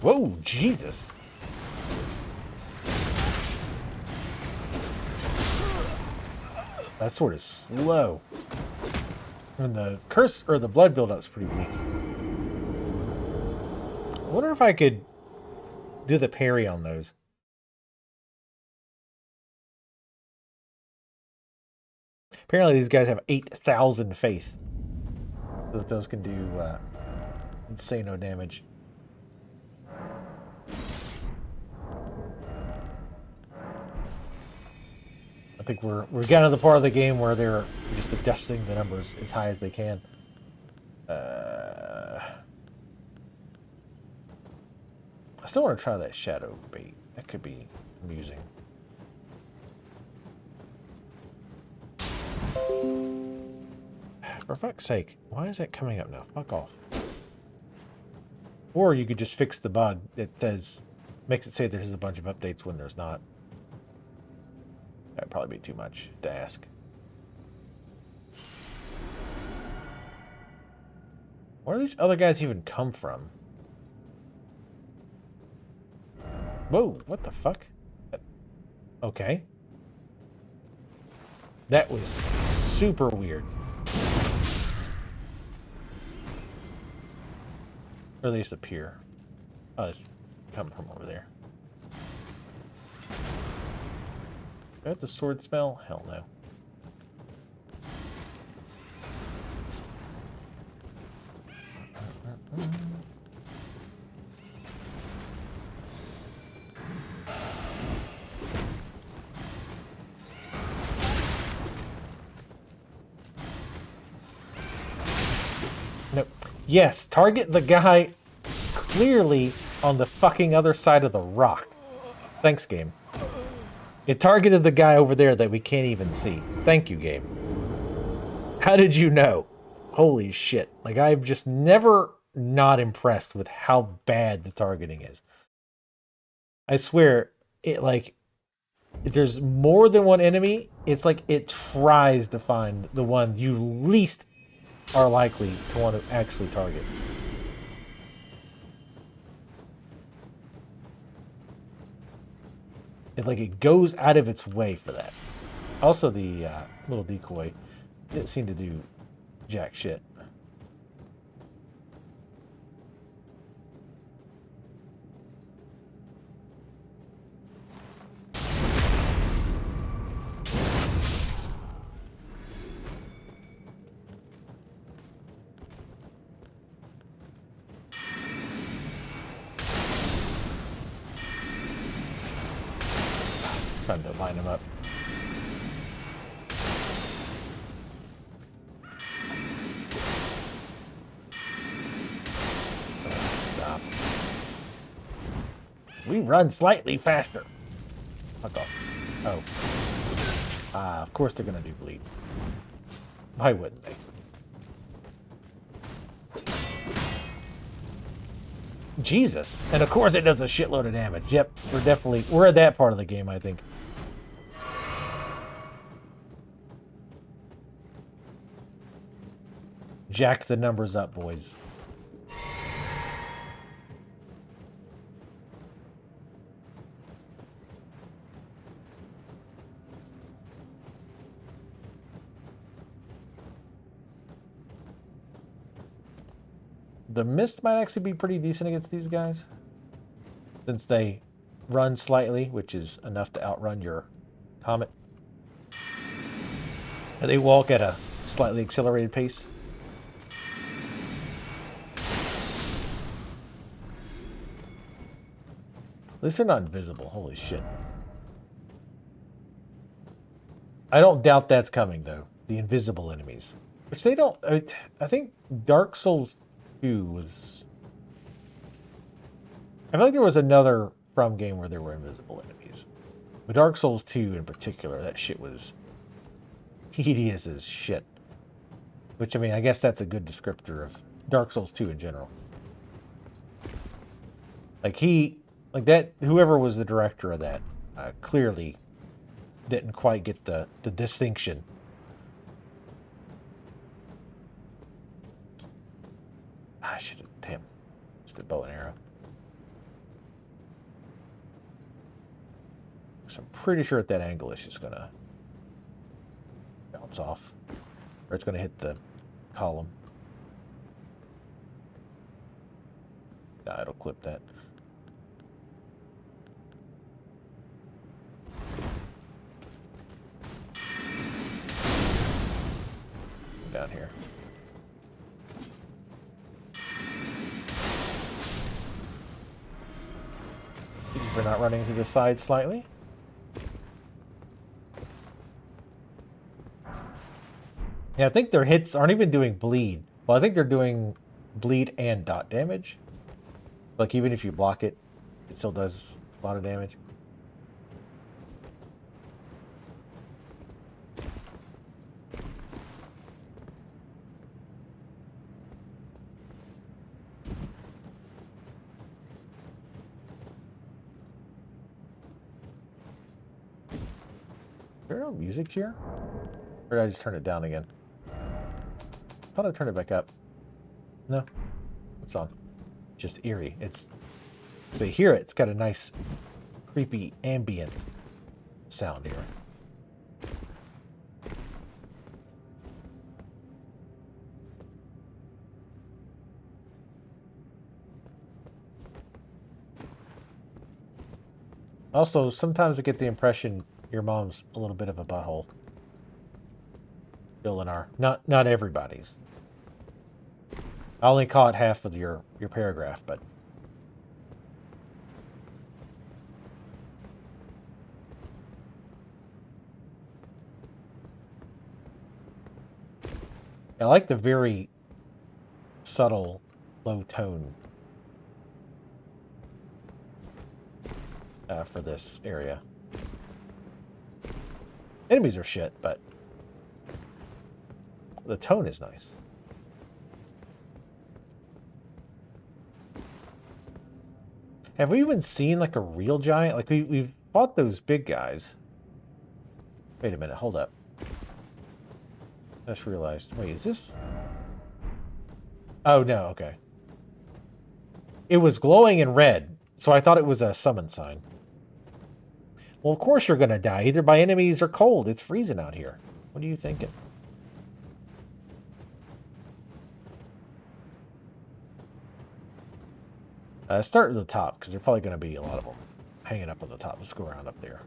[SPEAKER 1] Whoa, Jesus. That sword is slow. And the curse, or the blood build-up's pretty weak. I wonder if I could do the parry on those. Apparently these guys have 8,000 faith. So that those can do insane no damage. I think we're getting to the part of the game where they're just adjusting the numbers as high as they can. I still want to try that shadow bait. That could be amusing. For fuck's sake, why is that coming up now? Fuck off. Or you could just fix the bug that says, makes it say there's a bunch of updates when there's not. That'd probably be too much to ask. Where do these other guys even come from? Whoa, what the fuck? Okay. That was super weird. Or at least appear. Oh, it's coming from over there. Do I have the sword smell? Hell no. Nope. Yes, target the guy clearly on the fucking other side of the rock. Thanks, game. It targeted the guy over there that we can't even see. Thank you, game. How did you know? Holy shit. Like, I'm just never not impressed with how bad the targeting is. I swear, it like, if there's more than one enemy, it's like it tries to find the one you least are likely to want to actually target. It goes out of its way for that. Also, the little decoy didn't seem to do jack shit. Trying to line them up. Stop. We run slightly faster. Fuck off. Oh. Of course they're gonna do bleed. Why wouldn't they? Jesus. And of course it does a shitload of damage. Yep, we're at that part of the game, I think. Jack the numbers up, boys. The mist might actually be pretty decent against these guys, since they run slightly, which is enough to outrun your comet. And they walk at a slightly accelerated pace. At least they're not invisible. Holy shit. I don't doubt that's coming, though. The invisible enemies. Which they don't... I think Dark Souls 2 was... I feel like there was another From game where there were invisible enemies. But Dark Souls 2 in particular, that shit was hideous as shit. Which, I mean, I guess that's a good descriptor of Dark Souls 2 in general. Like that, whoever was the director of that, clearly didn't quite get the distinction. I should have, damn, just a bow and arrow. So I'm pretty sure at that angle it's just gonna bounce off. Or it's gonna hit the column. Nah, it'll clip that. Down here. We're not running to the side slightly. Yeah, I think their hits aren't even doing bleed. Well, I think they're doing bleed and dot damage. Like, even if you block it, it still does a lot of damage. there no music here? Or did I just turn it down again? I thought I turned it back up. No. It's on. Just eerie. It's... So you hear it, it's got a nice, creepy, ambient sound here. Also, sometimes I get the impression your mom's a little bit of a butthole. Bill and R. Not everybody's. I only caught half of your paragraph, but... I like the very subtle, low tone for this area. Enemies are shit, but the tone is nice. Have we even seen like a real giant? Like we've fought those big guys. Wait a minute, hold up. I just realized. Wait, is this? Oh no, okay. It was glowing in red, so I thought it was a summon sign. Well, of course you're gonna die, either by enemies or cold. It's freezing out here. What are you thinking? Start at the top, because there's probably going to be a lot of them hanging up on the top. Let's go around up there.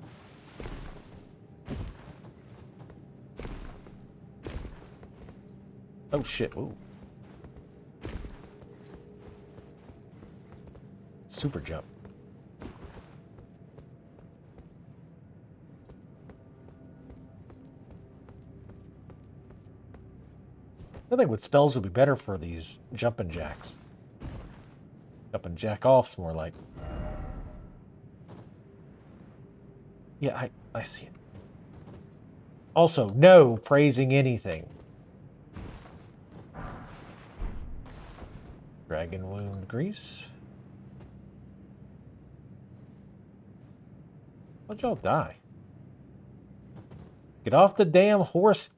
[SPEAKER 1] Oh, shit. Ooh. Super jump. I think what spells would be better for these jumping jacks. Up and jack off's more like. Yeah, I see it. Also, no praising anything. Dragon wound grease. How'd y'all die? Get off the damn horse.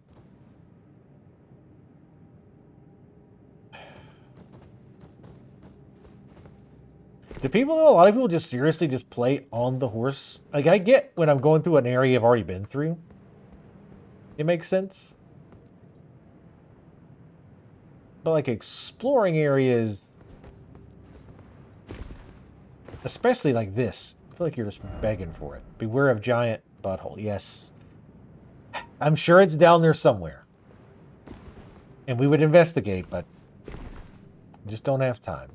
[SPEAKER 1] Do people know a lot of people just seriously just play on the horse? Like, I get when I'm going through an area I've already been through. It makes sense. But, like, exploring areas... Especially like this. I feel like you're just begging for it. Beware of giant butthole. Yes. I'm sure it's down there somewhere. And we would investigate, but... just don't have time.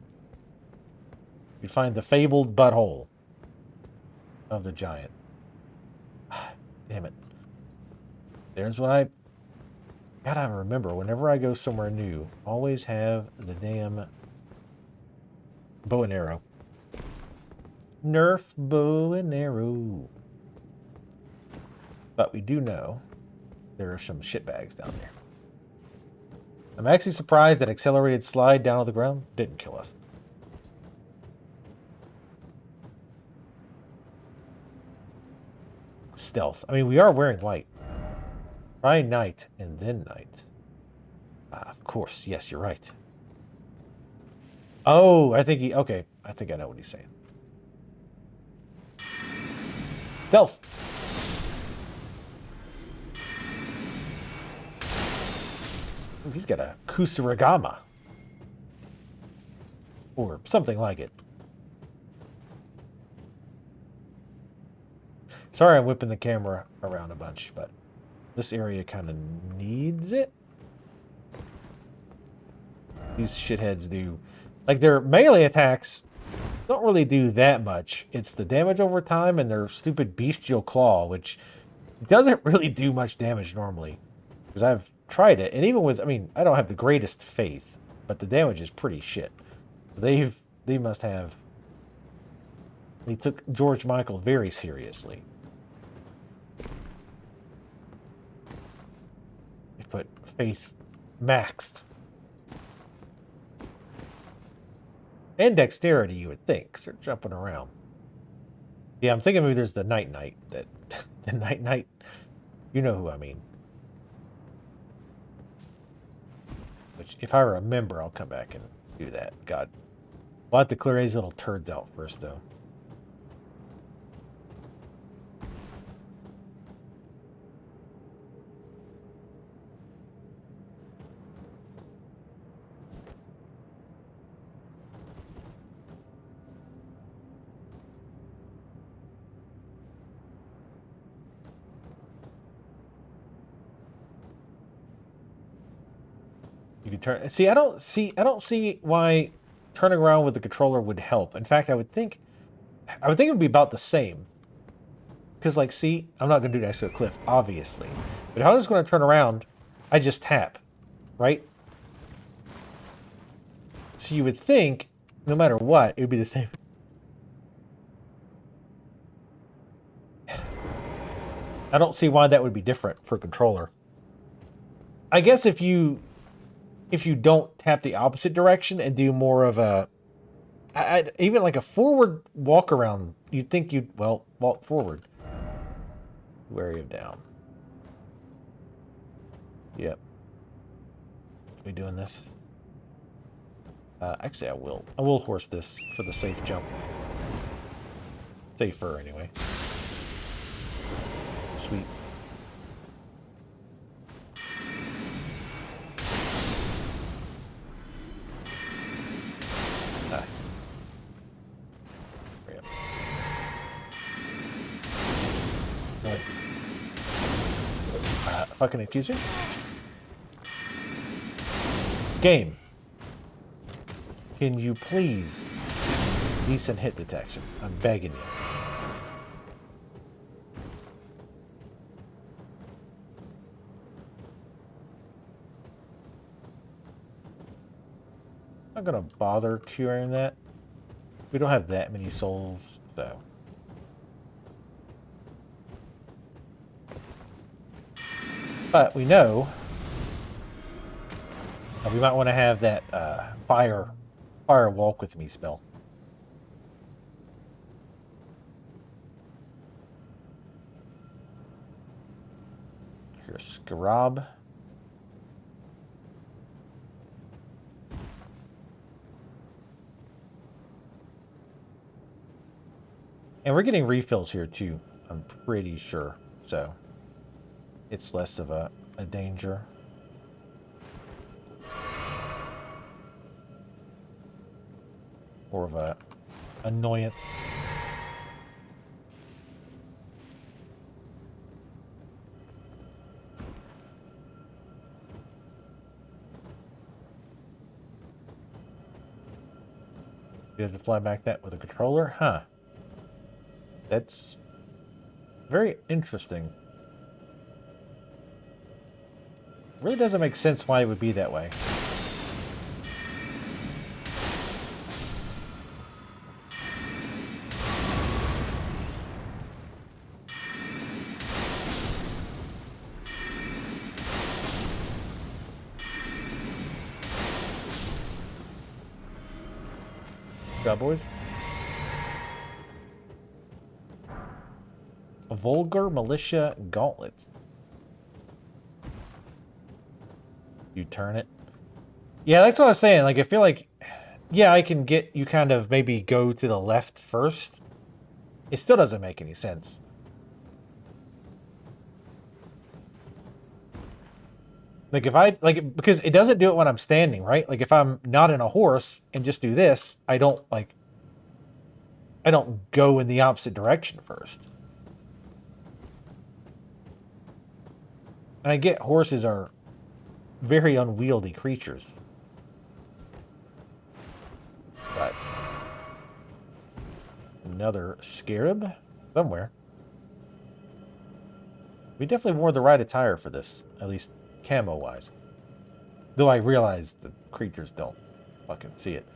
[SPEAKER 1] You find the fabled butthole of the giant. Damn it. There's what I gotta remember. Whenever I go somewhere new, always have the damn bow and arrow. Nerf bow and arrow. But we do know there are some shitbags down there. I'm actually surprised that accelerated slide down on the ground didn't kill us. Stealth. I mean, we are wearing white. Try night and then night. Of course. Yes, you're right. Oh, I think he... Okay. I think I know what he's saying. Stealth. Ooh, he's got a kusarigama. Or something like it. Sorry I'm whipping the camera around a bunch, but this area kind of needs it. These shitheads do... Like, their melee attacks don't really do that much. It's the damage over time and their stupid bestial claw, which doesn't really do much damage normally. Because I've tried it, and even with... I mean, I don't have the greatest faith, but the damage is pretty shit. They must have... They took George Michael very seriously. But faith maxed. And dexterity, you would think, because they're jumping around. Yeah, I'm thinking maybe there's the night that the night You know who I mean. Which, if I remember, I'll come back and do that. God. We'll have to clear these little turds out first, though. You can turn. See, I don't see why turning around with the controller would help. In fact, I would think it would be about the same. Because, like, see, I'm not going to do next to a cliff, obviously. But if I was going to turn around, I just tap, right? So you would think, no matter what, it would be the same. I don't see why that would be different for a controller. I guess if you don't tap the opposite direction and do more of a, even like a forward walk around, you'd think you'd, well, walk forward. Wary of down. Yep. We doing this? Actually, I will horse this for the safe jump. Safer, anyway. Sweet. Fucking accuser. Game. Can you please decent hit detection? I'm begging you. I'm not gonna bother curing that. We don't have that many souls, so. But we know we might want to have that fire walk with me spell. Here's Scarab. And we're getting refills here too, I'm pretty sure. So it's less of a danger. More of a annoyance. You have to fly back that with a controller? Huh. That's very interesting. Really doesn't make sense why it would be that way. Good, boys. A vulgar militia gauntlet. You turn it. Yeah, that's what I was saying. Like, I feel like, yeah, I can get you kind of maybe go to the left first. It still doesn't make any sense. Like, if I, like, because it doesn't do it when I'm standing, right? Like, if I'm not in a horse and just do this, I don't go in the opposite direction first. And I get horses are very unwieldy creatures. But another scarab somewhere. We definitely wore the right attire for this, at least camo-wise. Though I realize the creatures don't fucking see it.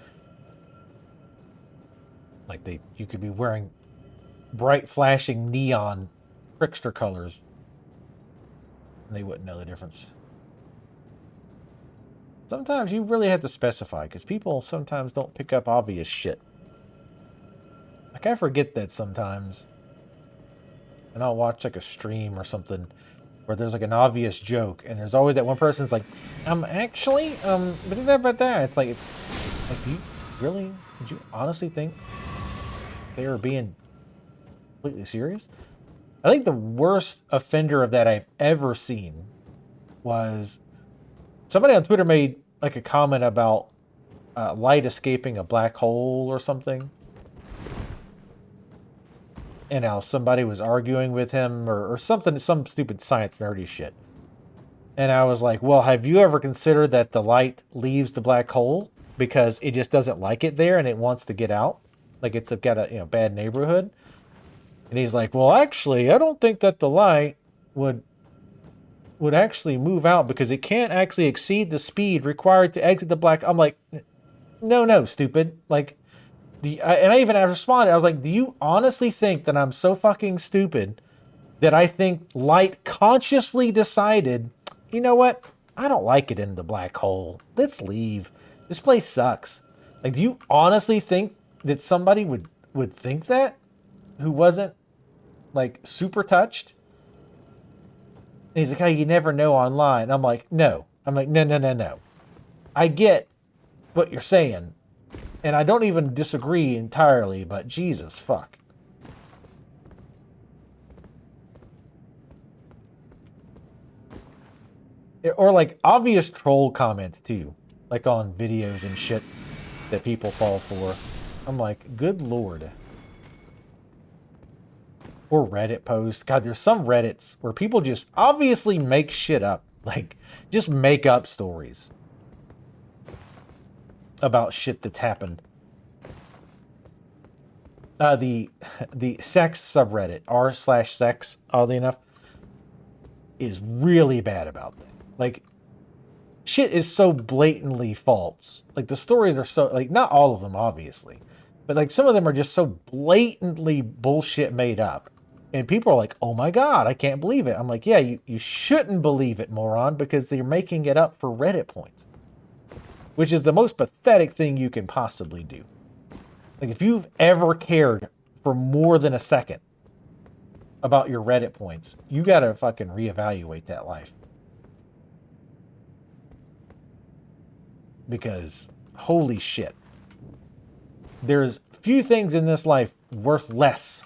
[SPEAKER 1] Like you could be wearing bright flashing neon trickster colors and they wouldn't know the difference. Sometimes you really have to specify because people sometimes don't pick up obvious shit. Like I forget that sometimes. And I'll watch like a stream or something where there's like an obvious joke, and there's always that one person's like, actually, about that. It's like, do you really, did you honestly think they were being completely serious? I think the worst offender of that I've ever seen was somebody on Twitter made like a comment about light escaping a black hole or something. And how somebody was arguing with him or something, some stupid science nerdy shit. And I was like, well, have you ever considered that the light leaves the black hole because it just doesn't like it there and it wants to get out? Like it's got a bad neighborhood. And he's like, well, actually, I don't think that the light would actually move out because it can't actually exceed the speed required to exit the black. I'm like, no, stupid. Like, and I even responded. I was like, do you honestly think that I'm so fucking stupid that I think light consciously decided, you know what? I don't like it in the black hole. Let's leave. This place sucks. Like, do you honestly think that somebody would think that who wasn't like super touched? And he's like, oh, you never know online. I'm like, no. I'm like, no. I get what you're saying. And I don't even disagree entirely, but Jesus, fuck. Or like obvious troll comments too. Like on videos and shit that people fall for. I'm like, good lord. Or Reddit posts. God, there's some Reddits where people just obviously make shit up. Like, just make up stories about shit that's happened. The sex subreddit, r/sex, oddly enough, is really bad about that. Like, shit is so blatantly false. Like, the stories are so, like, not all of them, obviously. But, like, some of them are just so blatantly bullshit made up. And people are like, oh my god, I can't believe it. I'm like, yeah, you shouldn't believe it, moron, because they're making it up for Reddit points. Which is the most pathetic thing you can possibly do. Like, if you've ever cared for more than a second about your Reddit points, you gotta fucking reevaluate that life. Because, holy shit. There's few things in this life worth less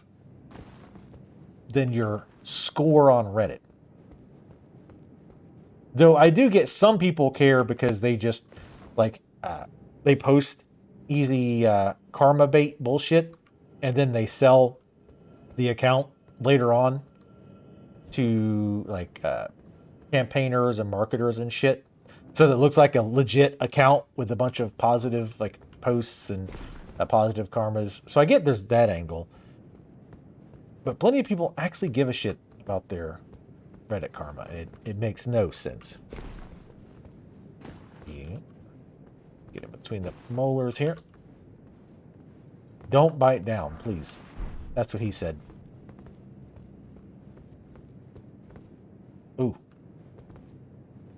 [SPEAKER 1] than your score on Reddit. Though I do get some people care because they just, like, they post easy karma bait bullshit, and then they sell the account later on to like campaigners and marketers and shit, so that it looks like a legit account with a bunch of positive like posts and positive karmas. So I get there's that angle, but plenty of people actually give a shit about their Reddit karma. It makes no sense. Yeah. Get in between the molars here. Don't bite down, please. That's what he said. Ooh.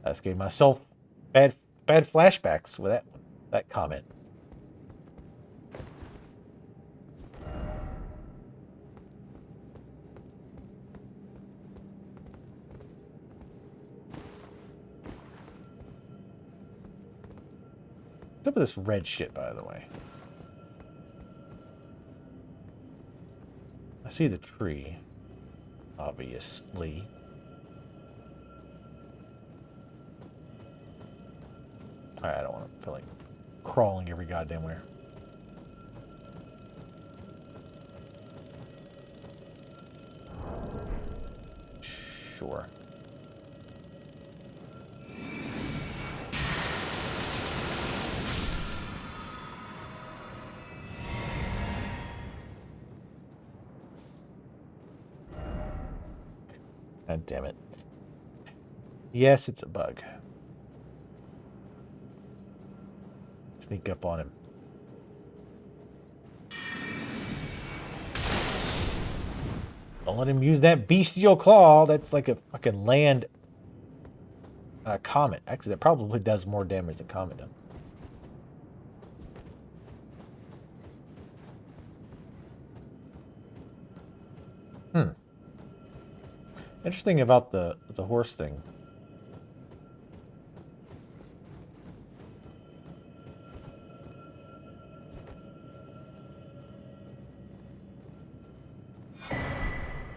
[SPEAKER 1] I just gave myself bad flashbacks with that comment. What's up with this red shit, by the way? I see the tree, obviously. I don't want to feel like crawling every goddamn where. Sure. God damn it. Yes, it's a bug. Sneak up on him. Don't let him use that bestial claw. That's like a fucking land comet. Actually, that probably does more damage than comet does. Interesting about the horse thing.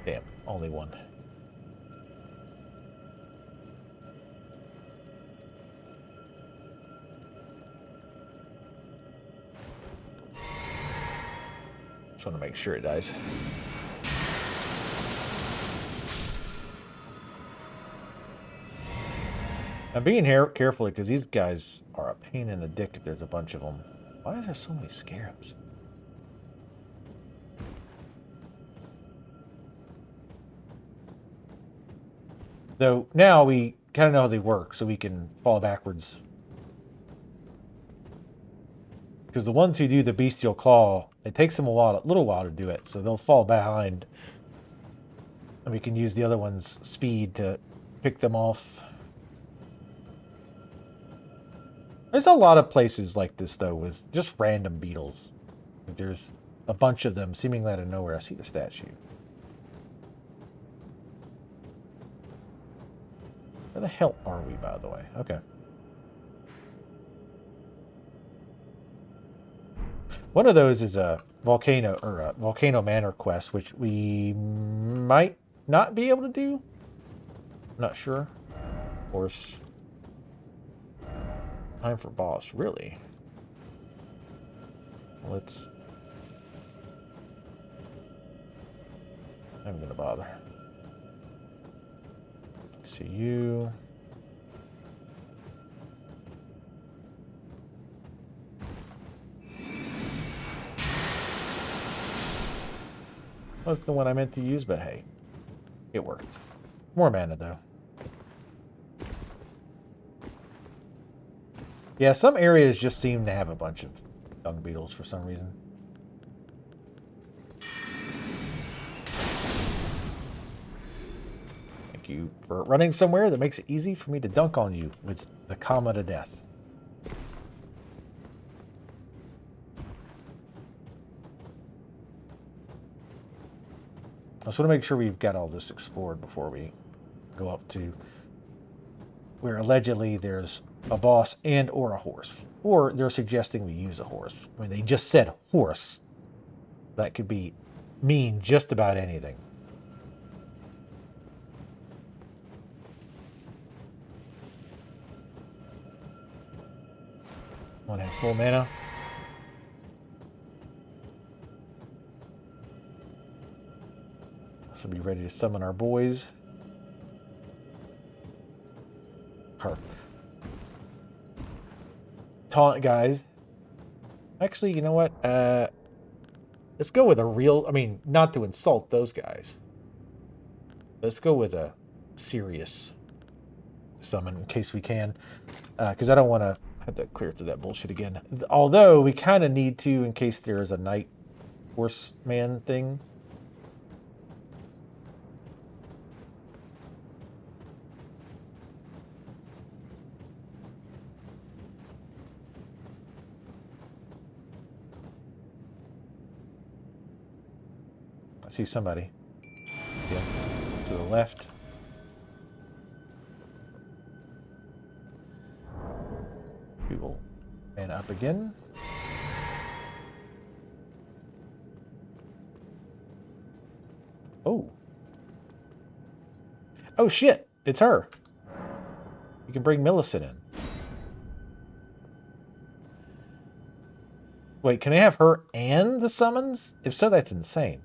[SPEAKER 1] Damn, only one. Just want to make sure it dies. I'm being here carefully because these guys are a pain in the dick if there's a bunch of them. Why is there so many scarabs? So now we kind of know how they work, so we can fall backwards. Because the ones who do the bestial claw, it takes them a little while to do it, so they'll fall behind. And we can use the other one's speed to pick them off. There's a lot of places like this, though, with just random beetles. There's a bunch of them seemingly out of nowhere. I see the statue. Where the hell are we, by the way? Okay. One of those is a volcano or a volcano manor quest, which we might not be able to do. I'm not sure. Of course. Time for boss, really? Let's. I'm gonna bother. See you. That's the one I meant to use, but hey, it worked. More mana, though. Yeah, some areas just seem to have a bunch of dung beetles for some reason. Thank you for running somewhere that makes it easy for me to dunk on you with the comma to death. I just want to make sure we've got all this explored before we go up to where allegedly there's a boss and or a horse. Or they're suggesting we use a horse. I mean, they just said horse. That could mean just about anything. Want to have full mana? So be ready to summon our boys. Our taunt guys. Actually, you know what? Let's go with a real... I mean, not to insult those guys. Let's go with a serious summon in case we can. Because I don't want to have to clear through that bullshit again. Although, we kind of need to in case there is a night horseman thing. I see somebody. Yeah, to the left. We will man up again. Oh. Oh shit, it's her. You can bring Millicent in. Wait, can I have her and the summons? If so, that's insane.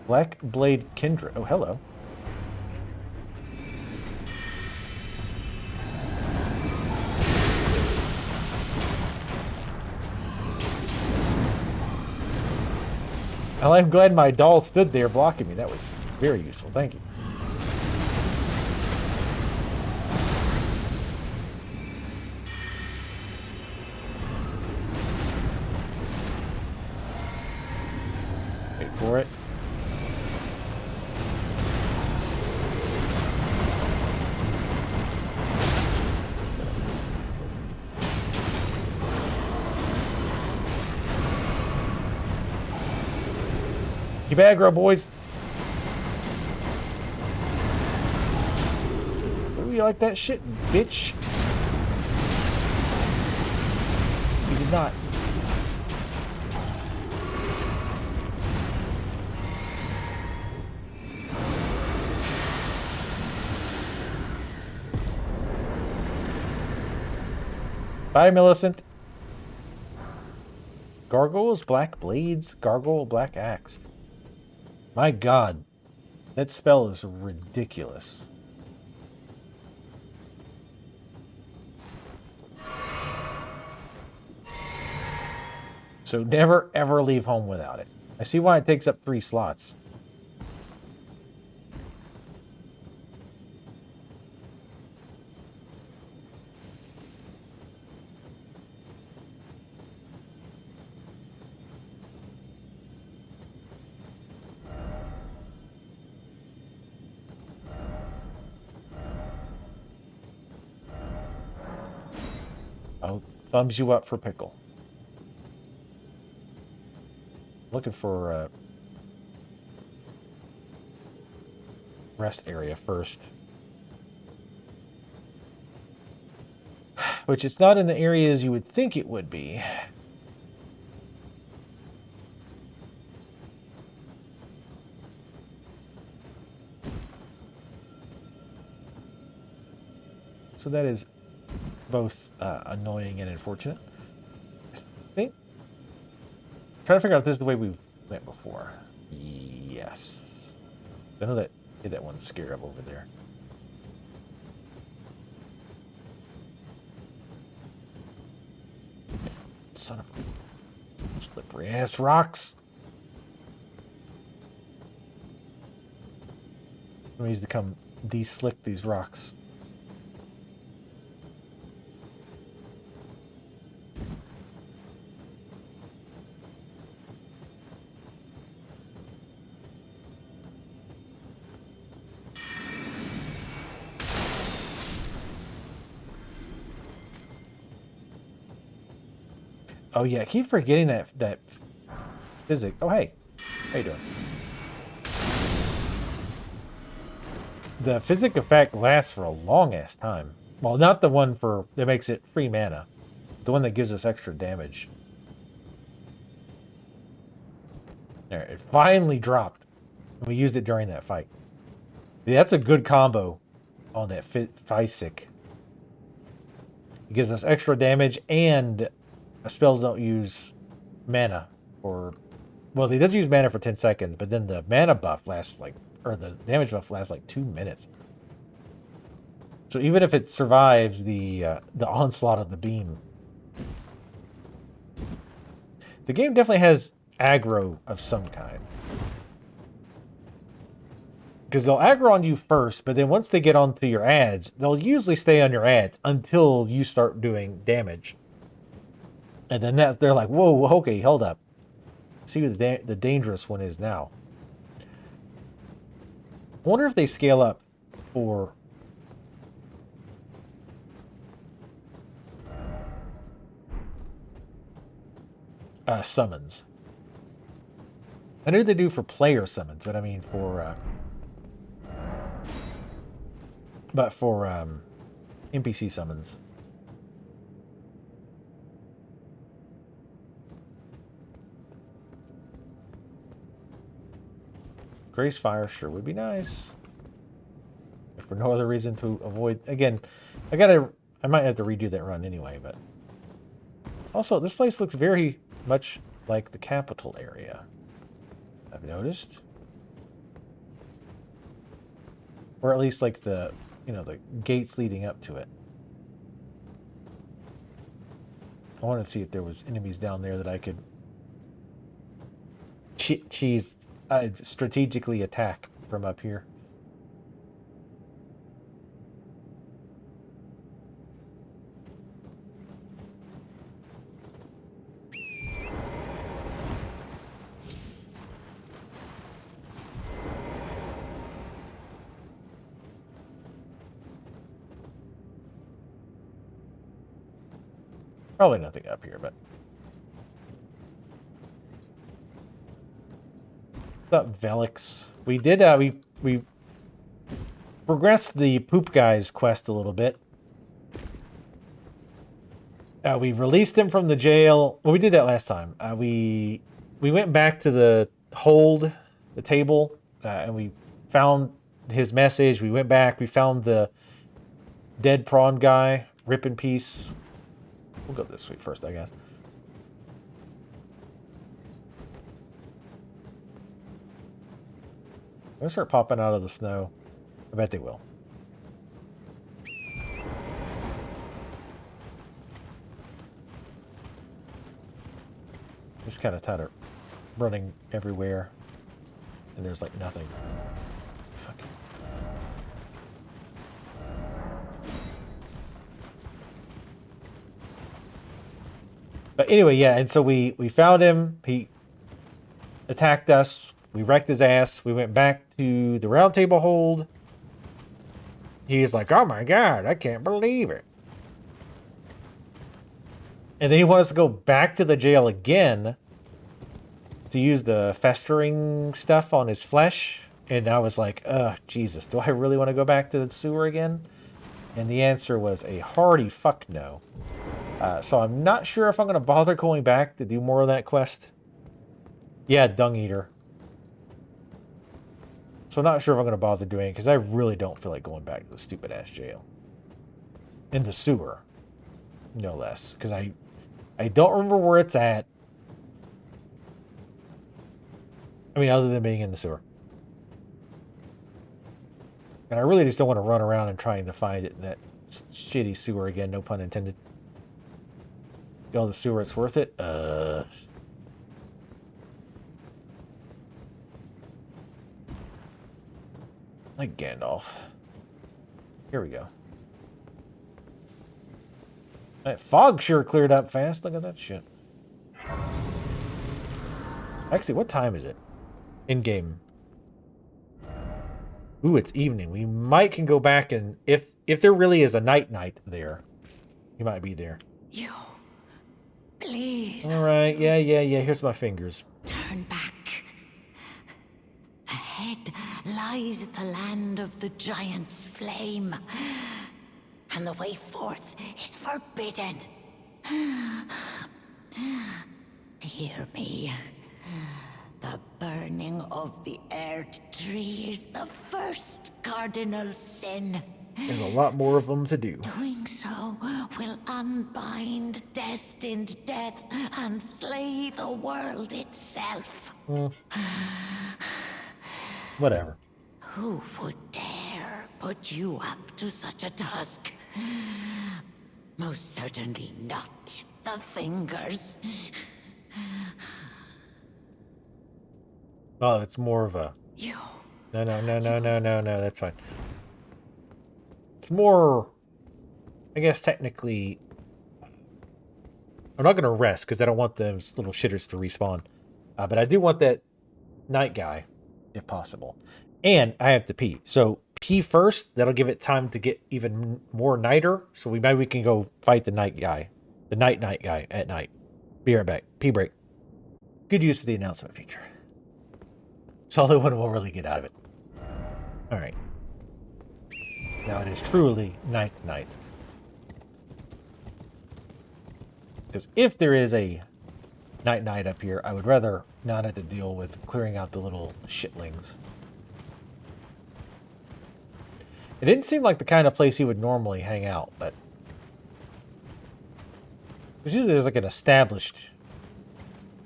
[SPEAKER 1] Black Blade Kindred. Oh, hello. Well, I'm glad my doll stood there blocking me. That was very useful. Thank you. Wait for it. Keep aggro, boys. Oh, you like that shit, bitch? You did not. Bye, Millicent. Gargoyles, black blades, gargoyle, black axe. My god. That spell is ridiculous. So never ever leave home without it. I see why it takes up 3 slots. Oh, thumbs you up for pickle. Looking for a rest area first. Which it's not in the areas you would think it would be. So that is both annoying and unfortunate. I think. Trying to figure out if this is the way we went before. Yes. I know that did that one scarab over there. Son of slippery ass rocks. Somebody needs to come de-slick these rocks. Oh yeah, I keep forgetting that physic. Oh hey, how you doing? The physic effect lasts for a long ass time. Well, not the one that makes it free mana. The one that gives us extra damage. There, it finally dropped. And we used it during that fight. Yeah, that's a good combo on that Physic. It gives us extra damage and spells don't use mana for... Well, he does use mana for 10 seconds, but then the mana buff lasts like... Or the damage buff lasts like 2 minutes. So even if it survives the onslaught of the beam... The game definitely has aggro of some kind. Because they'll aggro on you first, but then once they get onto your ads, they'll usually stay on your ads until you start doing damage. And then they're like, whoa, okay, hold up. See who the dangerous one is now. I wonder if they scale up for... summons. I know they do for player summons, but I mean for... But for NPC summons. Grace Fire sure would be nice. If for no other reason to avoid... Again, I might have to redo that run anyway, but... Also, this place looks very much like the capital area. I've noticed. Or at least like the... You know, the gates leading up to it. I wanted to see if there was enemies down there that I could strategically attack from up here. Probably nothing up here, but... What's up, Velix? We did, we progressed the poop guy's quest a little bit. We released him from the jail. Well, we did that last time. We went back to the hold, the table, and we found his message. We went back. We found the dead prawn guy. Rip in peace. We'll go this way first, I guess. They'll start popping out of the snow. I bet they will. Just kind of tired of running everywhere. And there's like nothing. Fuck. But anyway, yeah, and so we found him. He attacked us. We wrecked his ass. We went back to the round table hold. He's like, oh my god, I can't believe it. And then he wanted us to go back to the jail again to use the festering stuff on his flesh. And I was like, Jesus, do I really want to go back to the sewer again? And the answer was a hearty fuck no. So I'm not sure if I'm going to bother going back to do more of that quest. Yeah, Dung Eater. So I'm not sure if I'm going to bother doing it, because I really don't feel like going back to the stupid-ass jail. In the sewer. No less. Because I don't remember where it's at. I mean, other than being in the sewer. And I really just don't want to run around and trying to find it in that shitty sewer again, no pun intended. Go to the sewer, it's worth it? Like Gandalf. Here we go. That fog sure cleared up fast. Look at that shit. Actually, what time is it? In-game. Ooh, it's evening. We might can go back and... If there really is a night there, you might be there.
[SPEAKER 7] You... Please.
[SPEAKER 1] Alright, yeah. Here's my fingers.
[SPEAKER 7] Turn back. Ahead lies the land of the giant's flame. And the way forth is forbidden. Hear me. The burning of the Earth Tree is the first cardinal sin.
[SPEAKER 1] There's a lot more of them to do.
[SPEAKER 7] Doing so will unbind destined death and slay the world itself.
[SPEAKER 1] Whatever.
[SPEAKER 7] Who would dare put you up to such a task? Most certainly not the fingers.
[SPEAKER 1] Oh, it's more of a...
[SPEAKER 7] You.
[SPEAKER 1] No, that's fine. It's more... I guess technically... I'm not going to rest, because I don't want those little shitters to respawn. But I do want that night guy, if possible. And I have to pee. So, pee first. That'll give it time to get even more nighter. So maybe we can go fight the night guy. The night guy at night. Be right back. Pee break. Good use of the announcement feature. It's the only one we'll really get out of it. Alright. Now it is truly night. Because if there is a night up here, I would rather not have to deal with clearing out the little shitlings. It didn't seem like the kind of place he would normally hang out, but... usually there's like an established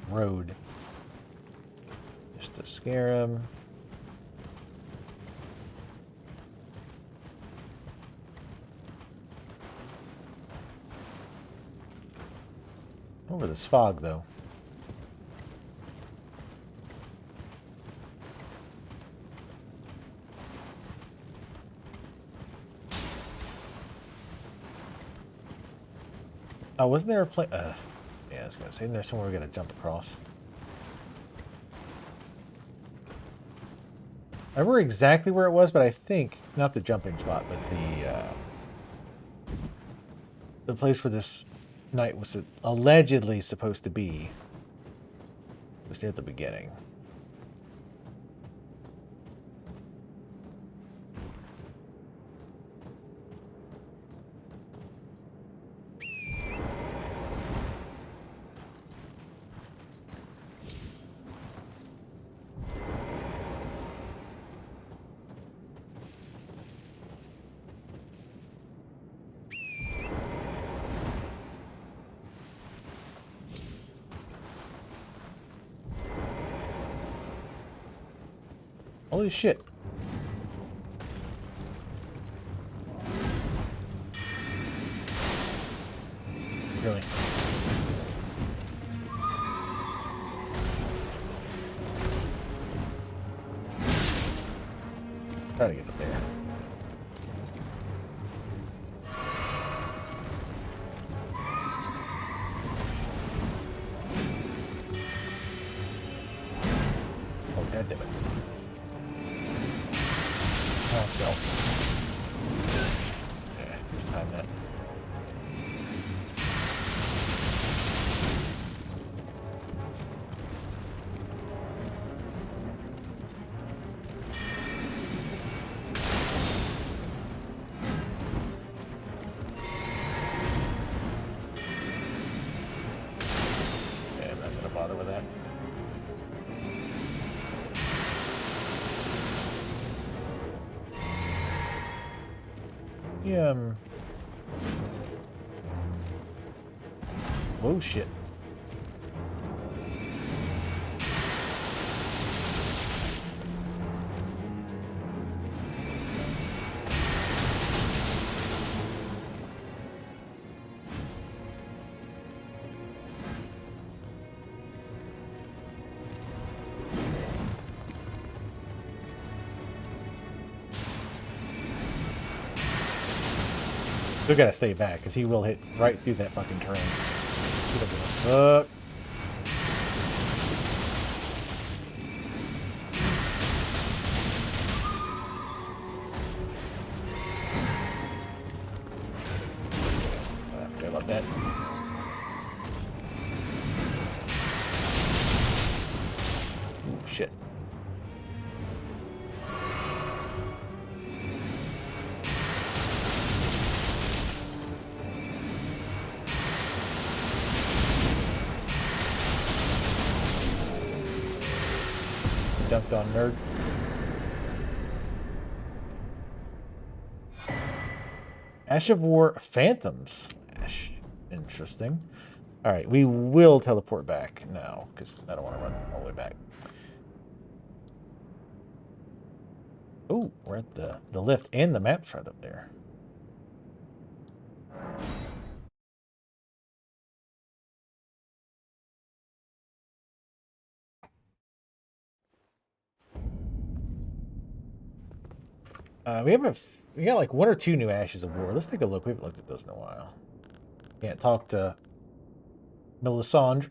[SPEAKER 1] road. Just to scare him. Over this fog, though. Oh, wasn't there a place? Yeah, I was gonna say, isn't there somewhere we're gonna jump across? I remember exactly where it was, but I think not the jumping spot, but the place where this knight was allegedly supposed to be was near the beginning. Holy shit. Really? Try to get up there. Oh, God damn it. Oh, no. Yeah, just time that. Yeah, I'm not gonna bother with that. Yeah. Oh shit. Still gotta stay back, because he will hit right through that fucking train. He doesn't give a fuck. I forgot about that. Ooh, shit. Dunked on nerd. Ash of War Phantom Slash. Interesting. Alright, we will teleport back now, because I don't want to run all the way back. Oh, we're at the lift, and the map's right up there. We got like 1 or 2 new Ashes of War. Let's take a look. We haven't looked at those in a while. Can't talk to Melisandre.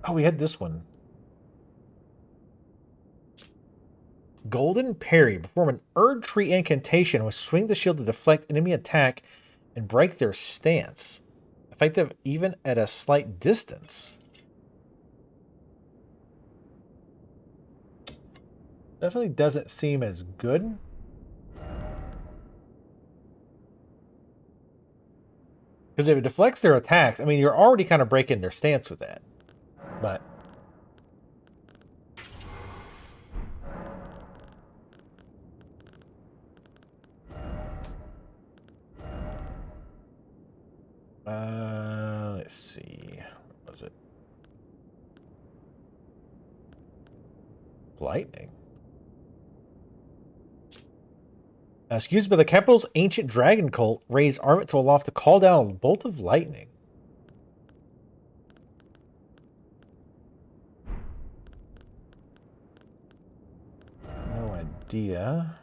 [SPEAKER 1] Oh, we had this one. Golden Parry. Perform an Erd Tree incantation with swing the shield to deflect enemy attack and break their stance. Effective even at a slight distance. Definitely doesn't seem as good. Because if it deflects their attacks, I mean, you're already kind of breaking their stance with that. But let's see. What was it? Lightning. Excused by the capital's ancient dragon cult, raised armament to aloft to call down a bolt of lightning. No idea.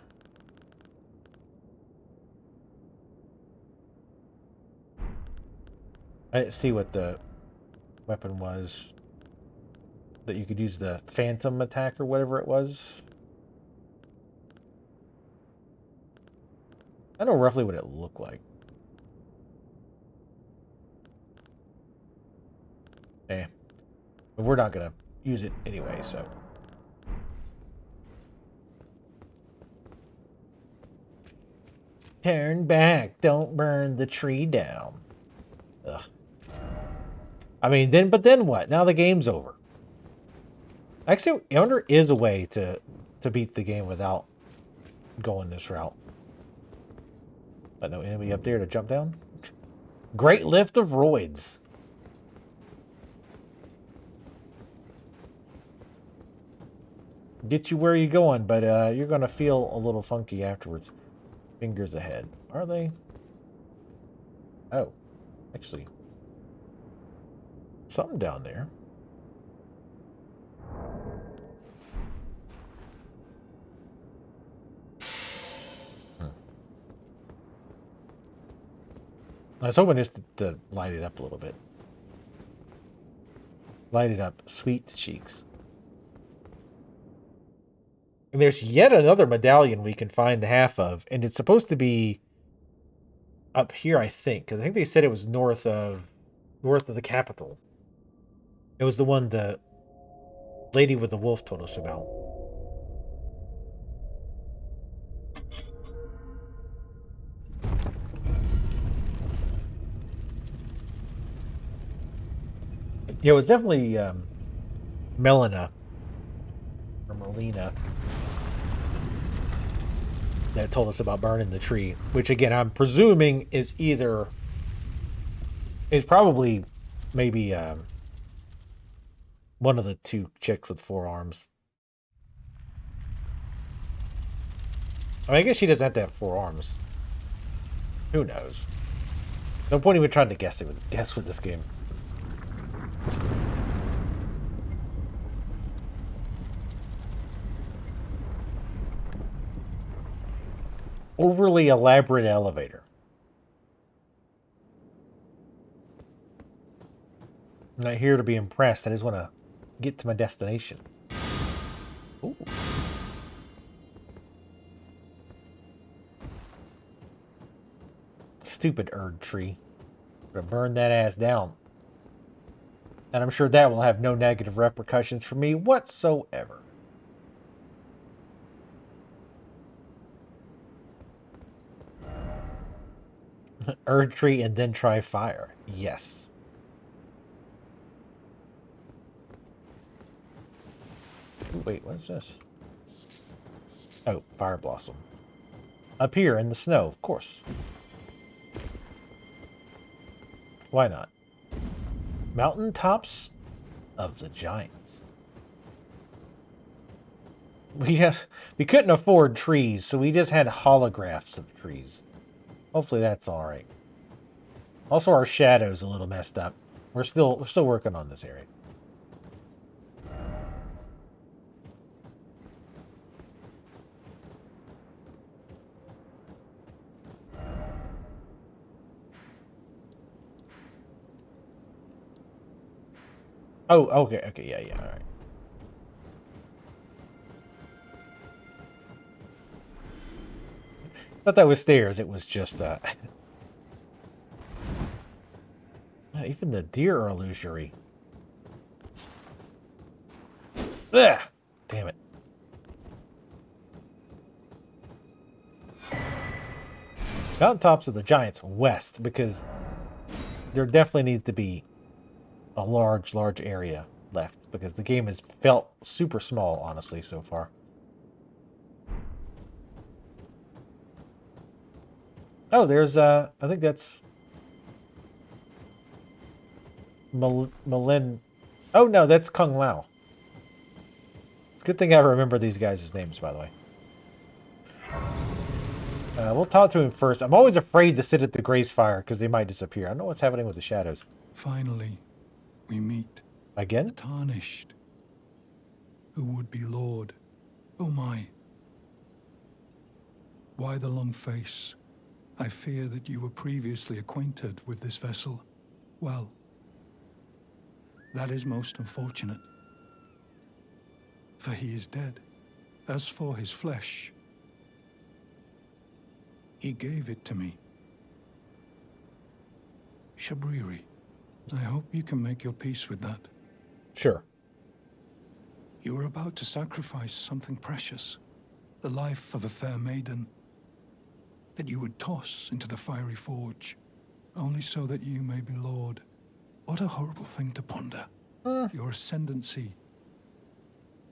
[SPEAKER 1] I didn't see what the weapon was. That you could use the phantom attack or whatever it was. I know roughly what it looked like. Eh. But we're not gonna use it anyway, so. Turn back. Don't burn the tree down. Ugh. I mean, but then what? Now the game's over. Actually, I wonder is a way to beat the game without going this route. But no enemy up there to jump down. Great lift of roids. get you where you're going, but you're gonna feel a little funky afterwards. Fingers ahead. Are they? Oh, actually, something down there. I was hoping just to light it up a little bit. Light it up, sweet cheeks. And there's yet another medallion we can find the half of, and it's supposed to be up here, I think, because I think they said it was north of the capital. It was the one the lady with the wolf told us about. Yeah, it was definitely Melina or Melina that told us about burning the tree, which again I'm presuming is probably maybe one of the two chicks with 4 arms. I mean, I guess she doesn't have to have 4 arms. Who knows? No point even trying to guess with this game. Overly elaborate elevator. I'm not here to be impressed. I just want to get to my destination. Ooh. Stupid Erd tree. Gonna burn that ass down. And I'm sure that will have no negative repercussions for me whatsoever. Erd tree and then try fire. Yes. Ooh, wait, what's this? Oh, fire blossom. Up here in the snow, of course. Why not? Mountaintops of the Giants. We couldn't afford trees, so we just had holographs of trees. Hopefully that's all right. Also, our shadow's a little messed up. We're still working on this area. Oh, okay, yeah, all right. Thought that was stairs. It was just even the deer are illusory. Ugh! Damn it. Mountaintops of the Giants west, because there definitely needs to be a large area left, because the game has felt super small, honestly, so far. Oh, there's I think that's Malin. Oh no, that's Kung Lao. It's a good thing I remember these guys' names, by the way. We'll talk to him first. I'm always afraid to sit at the Grace Fire because they might disappear. I don't know what's happening with the shadows.
[SPEAKER 5] Finally, we meet.
[SPEAKER 1] Again?
[SPEAKER 5] The Tarnished. Who would be Lord? Oh my. Why the long face? I fear that you were previously acquainted with this vessel. Well, that is most unfortunate. For he is dead. As for his flesh, he gave it to me. Shabriri, I hope you can make your peace with that.
[SPEAKER 1] Sure.
[SPEAKER 5] You were about to sacrifice something precious, the life of a fair maiden, that you would toss into the fiery forge, only so that you may be Lord. What a horrible thing to ponder. Your ascendancy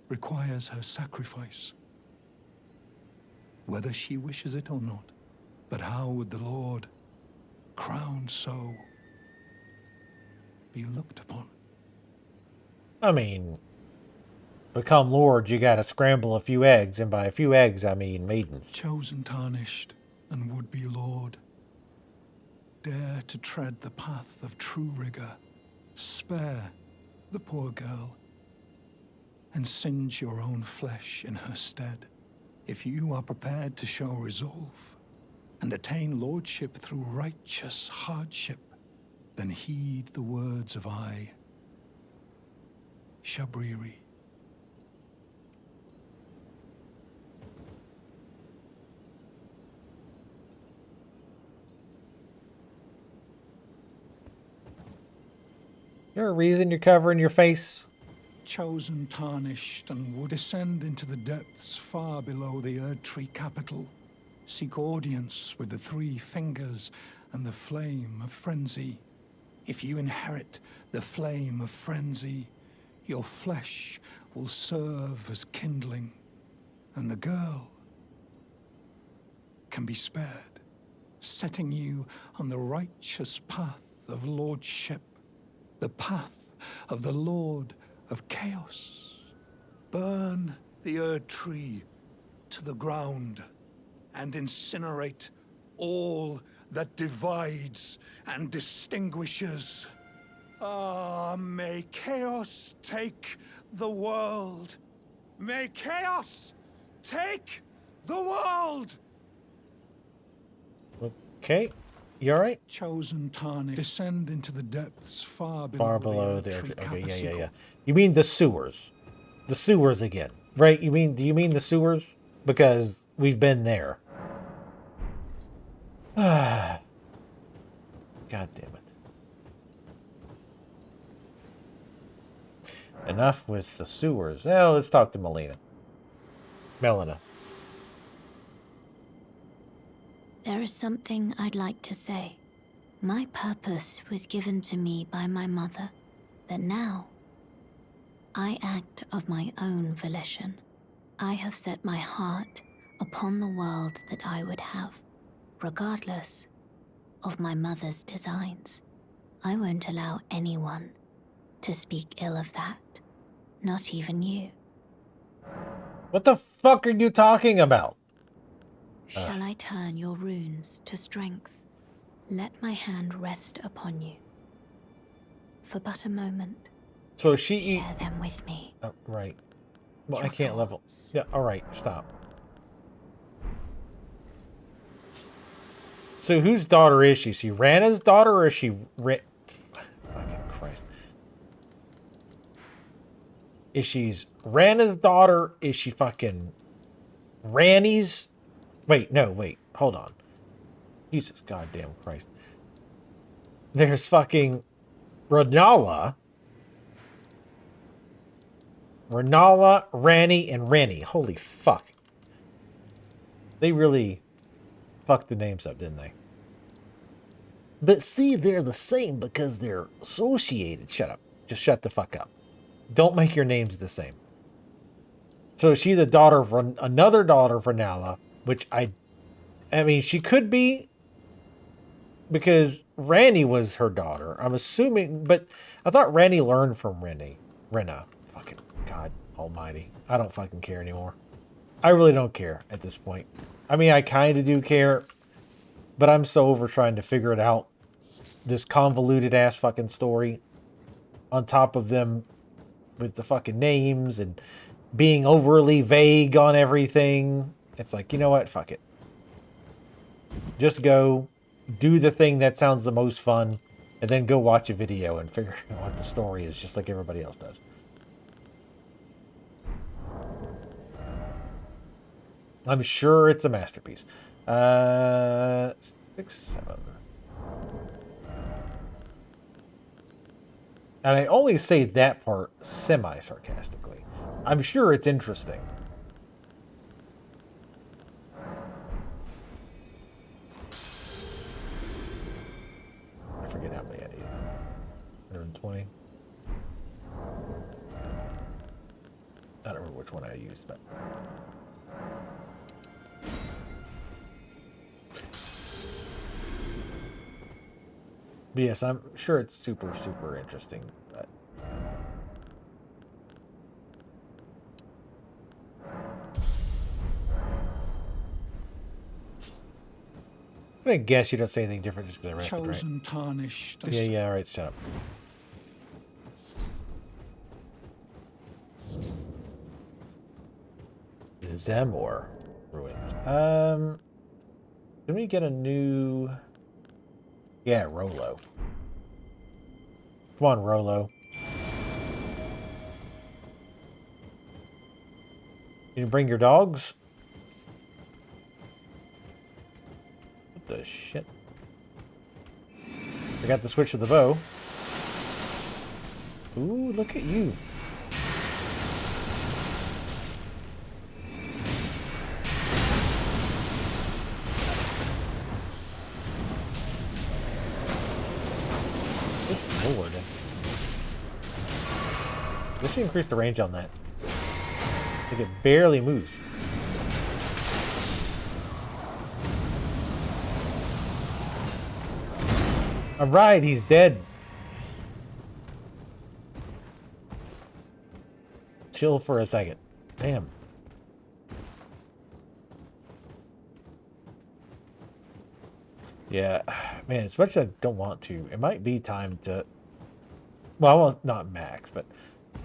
[SPEAKER 5] requires her sacrifice, whether she wishes it or not. But how would the Lord, crowned so, be looked upon?
[SPEAKER 1] I mean, become lord, you gotta scramble a few eggs, and by a few eggs, I mean maidens.
[SPEAKER 9] Chosen tarnished and would-be lord, dare to tread the path of true rigor, spare the poor girl, and singe your own flesh in her stead. If you are prepared to show resolve and attain lordship through righteous hardship, then heed the words of I, Shabriri.
[SPEAKER 1] There a reason you're covering your face?
[SPEAKER 9] Chosen tarnished and would descend into the depths far below the Erd Tree capital. Seek audience with the three fingers and the flame of frenzy. If you inherit the flame of frenzy, your flesh will serve as kindling, and the girl can be spared, setting you on the righteous path of lordship, the path of the Lord of Chaos. Burn the Erd Tree to the ground and incinerate all that divides and distinguishes. Ah, may chaos take the world. May chaos take the world!
[SPEAKER 1] Okay, you alright?
[SPEAKER 9] Chosen tarnish, descend into the depths far below,
[SPEAKER 1] The okay, yeah. You mean the sewers. The sewers again. Right? Do you mean the sewers? Because we've been there. God damn it. Enough with the sewers. Now let's talk to Melina.
[SPEAKER 2] There is something I'd like to say. My purpose was given to me by my mother, but now I act of my own volition. I have set my heart upon the world that I would have, regardless of my mother's designs. I won't allow anyone to speak ill of that, not even you.
[SPEAKER 1] What the fuck are you talking about?
[SPEAKER 2] Shall I turn your runes to strength? Let my hand rest upon you for but a moment.
[SPEAKER 1] So she...
[SPEAKER 2] Share them with me.
[SPEAKER 1] Right. Well,
[SPEAKER 2] Your
[SPEAKER 1] I can't level.
[SPEAKER 2] thoughts.
[SPEAKER 1] Yeah, alright, stop. So whose daughter is she? Is she Rana's daughter or is she... Fucking Christ. Is she's Rana's daughter? Is she fucking Ranny's? Wait, no, wait. Hold on. Jesus goddamn Christ. There's fucking Renala, Ranny, and Rennie. Holy fuck. They really fucked the names up, didn't they? But see, they're the same because they're associated. Shut up. Just shut the fuck up. Don't make your names the same. So is she the daughter of another daughter of Renala, which I mean, she could be because Ranny was her daughter. I'm assuming, but I thought Ranny learned from Rena. Fucking God almighty. I don't fucking care anymore. I really don't care at this point. I mean, I kind of do care, but I'm so over trying to figure it out. This convoluted ass fucking story on top of them with the fucking names and being overly vague on everything. It's like, you know what? Fuck it. Just go do the thing that sounds the most fun and then go watch a video and figure out what the story is, just like everybody else does. I'm sure it's a masterpiece. 6, 7. And I only say that part semi-sarcastically. I'm sure it's interesting. I forget how many I need. 120. I don't remember which one I used, but... But yes, I'm sure it's super, super interesting. But gonna guess you don't say anything different just because I rested, right?
[SPEAKER 9] Chosen tarnished.
[SPEAKER 1] Yeah, alright, shut up. Zamor ruins. Did we get a new... Yeah, Rolo. Come on, Rolo. You bring your dogs? What the shit? Forgot to switch to the bow. Ooh, look at you. Good lord. I wish you increased the range on that. I think it barely moves. Alright, he's dead. Chill for a second. Damn. Yeah, man, as much as I don't want to, it might be time to... Well, I want not max, but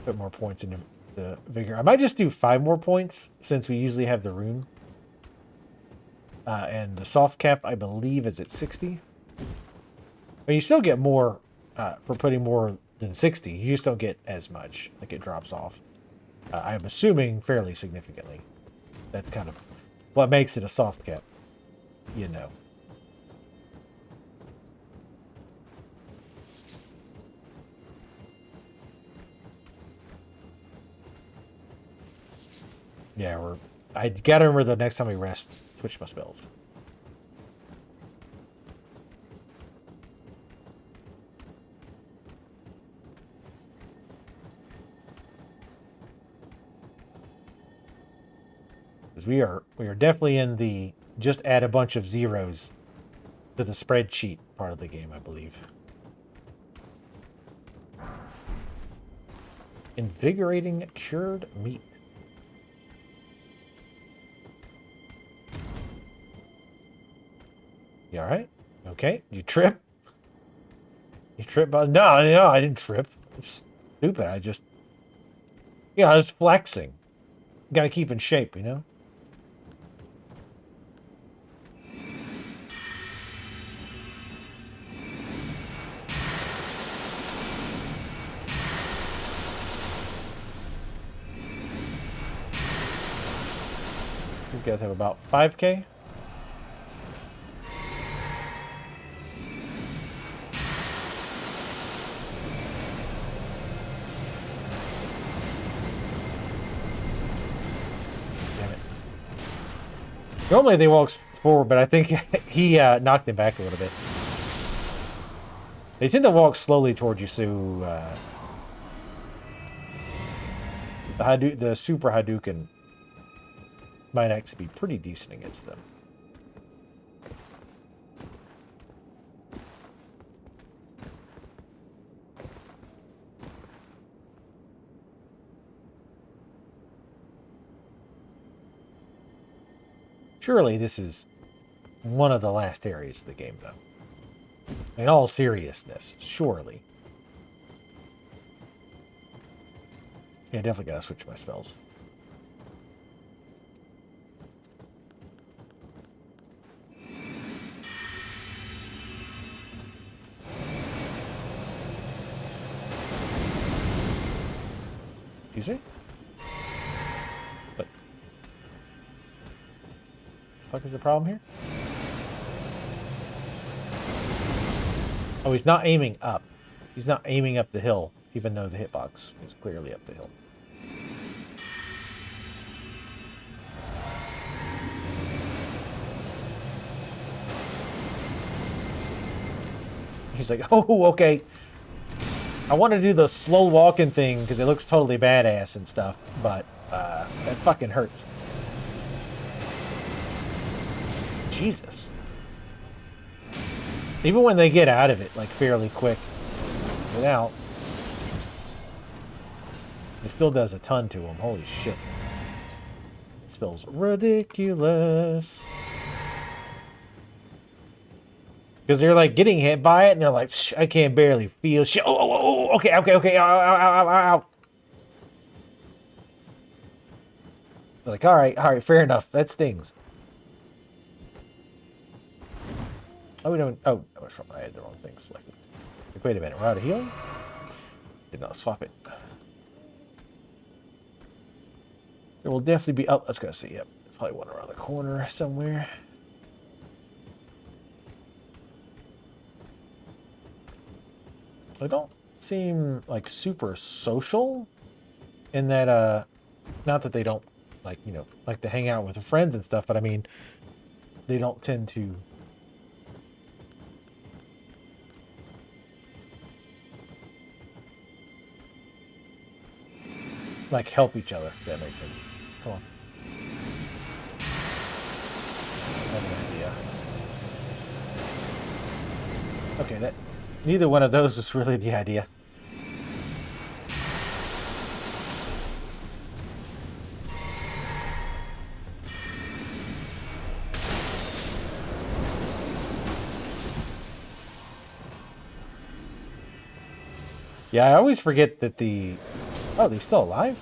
[SPEAKER 1] put more points into the vigor. I might just do 5 more points, since we usually have the rune. And the soft cap, I believe, is at 60. But you still get more for putting more than 60. You just don't get as much. Like, it drops off. I'm assuming fairly significantly. That's kind of what makes it a soft cap. You know. Yeah, I gotta remember the next time we rest, switch my spells. Because we are definitely in the just add a bunch of zeros to the spreadsheet part of the game, I believe. Invigorating cured meat. You alright? Okay. You trip? You trip? No, I didn't trip. It's stupid. I just... Yeah, I was flexing. You gotta keep in shape, you know? These guys have about 5k. Normally they walk forward, but I think he knocked him back a little bit. They tend to walk slowly towards you, so the super Hadouken might actually be pretty decent against them. Surely this is one of the last areas of the game, though. In all seriousness, surely. Yeah, definitely gotta switch my spells. Excuse me? What? The fuck is the problem here? Oh, he's not aiming up. He's not aiming up the hill, even though the hitbox is clearly up the hill. He's like, oh, okay. I want to do the slow walking thing because it looks totally badass and stuff, but that fucking hurts. Jesus. Even when they get out of it, like, fairly quick, without, it still does a ton to them. Holy shit. It spells ridiculous. Because they're like getting hit by it, and they're like, I can't barely feel shit. Oh, okay, okay. Ow, ow, ow, ow, ow. They're like, all right, fair enough. That stings. Oh, we don't. Oh, I had the wrong thing selected. Like, wait a minute, we're out of healing? Did not swap it. There will definitely be. Oh, let's go see. Yep, probably one around the corner somewhere. They don't seem like super social in that not that they don't like, you know, like to hang out with their friends and stuff, but I mean they don't tend to like help each other, if that makes sense. Come on. I have an idea. Okay, that neither one of those was really the idea. Yeah, I always forget that the... Oh, they're still alive?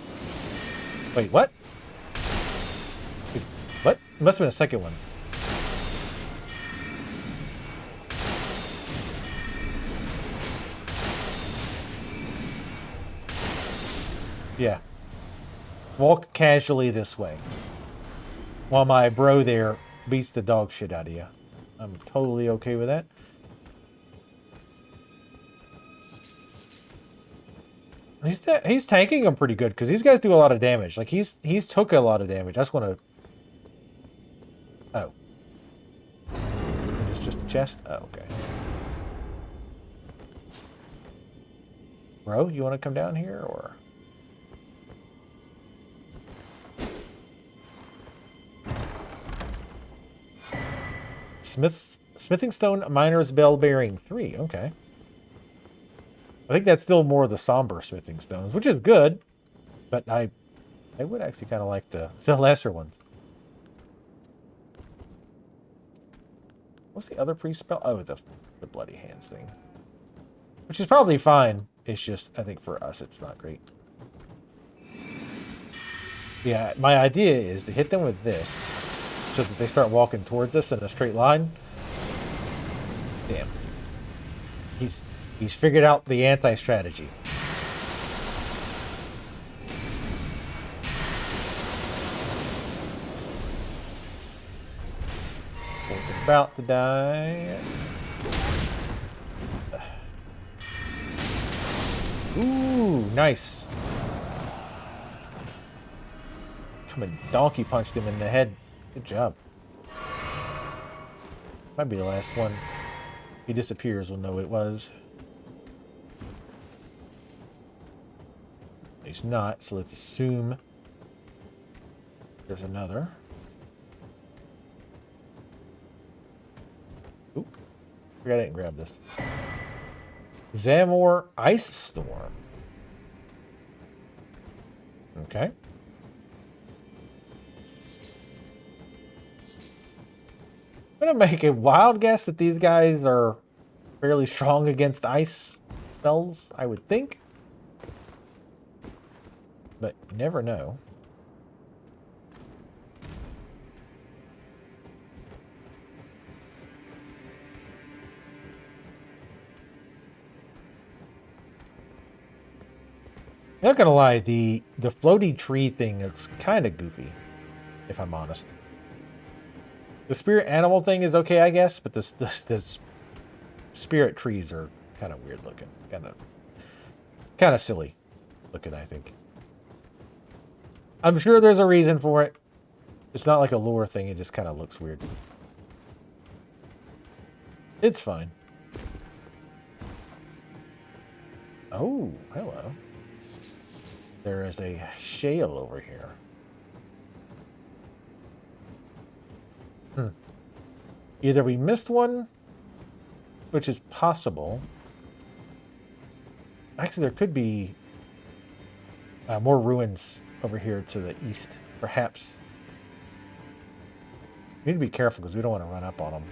[SPEAKER 1] Wait, what? Wait, what? It must have been a second one. Yeah. Walk casually this way. While my bro there beats the dog shit out of you. I'm totally okay with that. He's tanking them pretty good because these guys do a lot of damage. Like he's took a lot of damage. I just want to. Oh, is this just a chest? Oh, okay. Bro, you want to come down here or? Smithing stone miner's bell bearing 3. Okay. I think that's still more of the somber smithing stones, which is good, but I would actually kind of like the lesser ones. What's the other priest spell? Oh, the bloody hands thing, which is probably fine. It's just I think for us it's not great. Yeah, my idea is to hit them with this so that they start walking towards us in a straight line. Damn. He's figured out the anti-strategy. He's about to die. Ooh, nice. Come and donkey punched him in the head. Good job. Might be the last one. If he disappears, we'll know what it was. He's not, so let's assume there's another. Oop. Forgot I didn't grab this. Zamor Ice Storm. Okay. I'm gonna make a wild guess that these guys are fairly strong against ice spells, I would think. But you never know. Not gonna lie, the floaty tree thing is kind of goofy, if I'm honest. The spirit animal thing is okay, I guess, but this spirit trees are kind of weird looking, kind of silly looking, I think. I'm sure there's a reason for it. It's not like a lure thing, it just kind of looks weird. It's fine. Oh, hello. There is a shale over here. Either we missed one, which is possible. Actually, there could be more ruins over here to the east, perhaps. We need to be careful because we don't want to run up on them.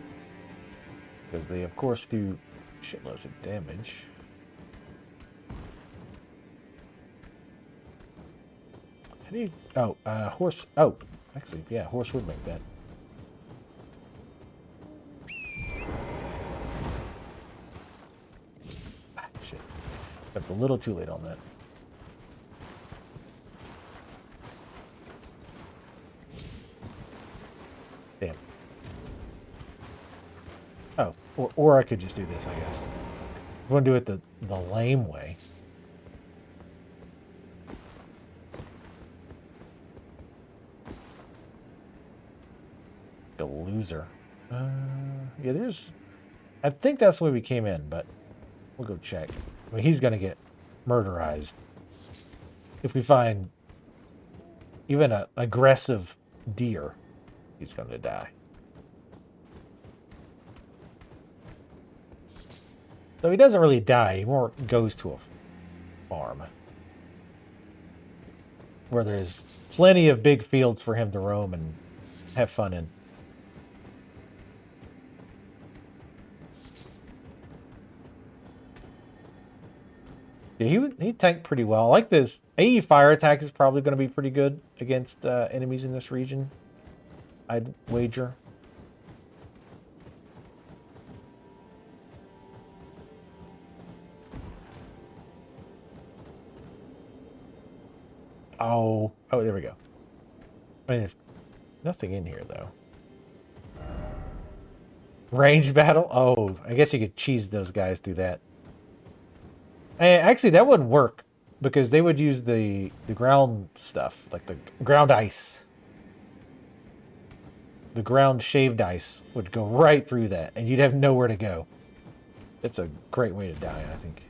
[SPEAKER 1] Because they, of course, do shitloads of damage. How do you... Oh, horse... Oh, actually, yeah, horse would make that. Ah, shit. But a little too late on that. Damn. Oh, or I could just do this, I guess. I'm going to do it the lame way. A loser. Yeah, there's... I think that's the way we came in, but we'll go check. I mean, he's going to get murderized. If we find even an aggressive deer, he's going to die. Though he doesn't really die, he more goes to a farm. Where there's plenty of big fields for him to roam and have fun in. Yeah, he tanked pretty well. I like this. AE fire attack is probably going to be pretty good against enemies in this region, I'd wager. Oh, there we go. I mean, there's nothing in here, though. Range battle? Oh, I guess you could cheese those guys through that. Actually, that wouldn't work because they would use the ground stuff, like the ground ice. The ground shaved ice would go right through that, and you'd have nowhere to go. It's a great way to die, I think.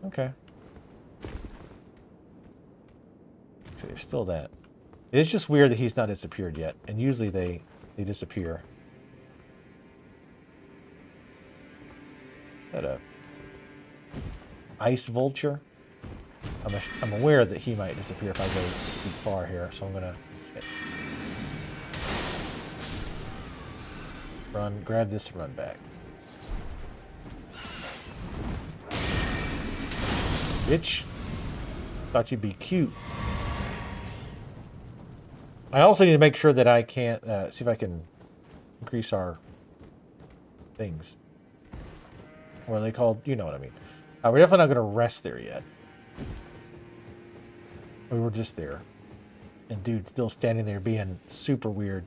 [SPEAKER 1] Okay. So there's still that. It's just weird that he's not disappeared yet, and usually they disappear. Is that a ice vulture? I'm aware that he might disappear if I go too far here, so I'm gonna run, grab this, and run back. Bitch. Thought you'd be cute. I also need to make sure that I can't see if I can increase our things. What are they called? You know what I mean. We're definitely not going to rest there yet. We were just there. And dude still standing there being super weird.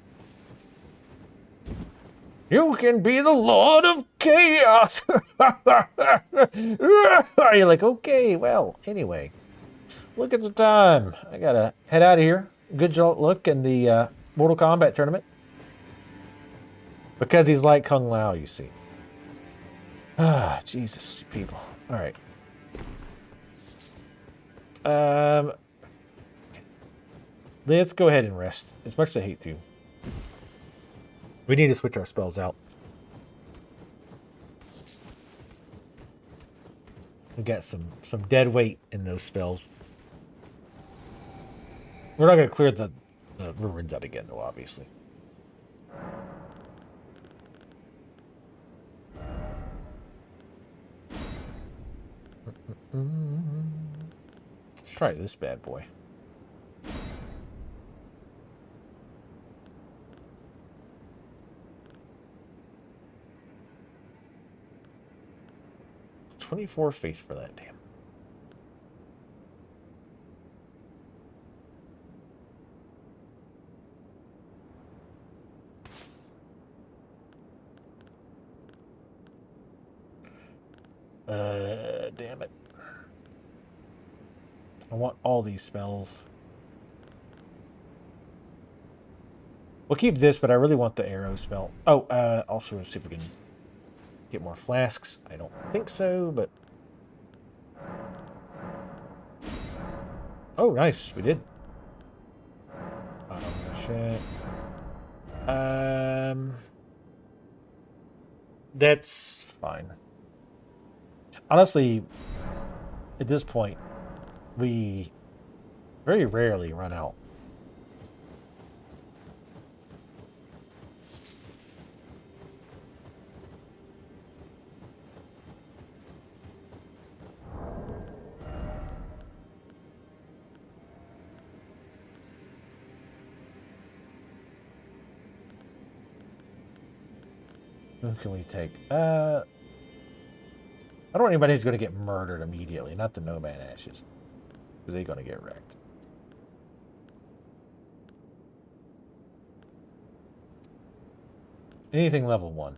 [SPEAKER 1] You can be the Lord of Chaos! You're like, okay, well, anyway. Look at the time. I got to head out of here. Good luck in the Mortal Kombat tournament. Because he's like Kung Lao, you see. Ah, Jesus, people. All right. Let's go ahead and rest. As much as I hate to. We need to switch our spells out. We got some dead weight in those spells. We're not going to clear the ruins out again, though, obviously. Let's try this bad boy. $24 faith for that, damn. Damn it. I want all these spells. We'll keep this, but I really want the arrow spell. Oh, also see if we can get more flasks. I don't think so, but... Oh, nice. We did. Oh, shit. That's fine. Honestly, at this point, we very rarely run out. Who can we take? I don't want anybody who's going to get murdered immediately. Not the Nomad Ashes. Because they're going to get wrecked. Anything level 1.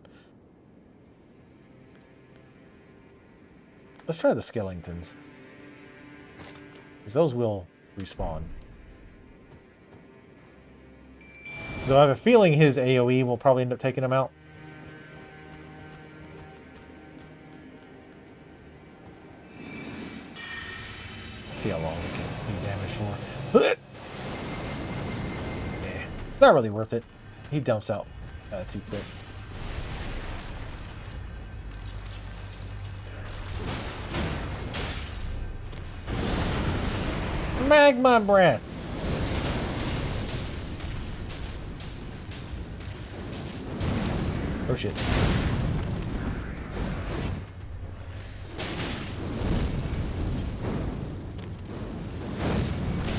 [SPEAKER 1] Let's try the Skeletons. Because those will respawn. Though I have a feeling his AoE will probably end up taking him out. Let's see how long we can do damage for. Yeah, it's not really worth it. He dumps out too quick. Magma breath. Oh shit.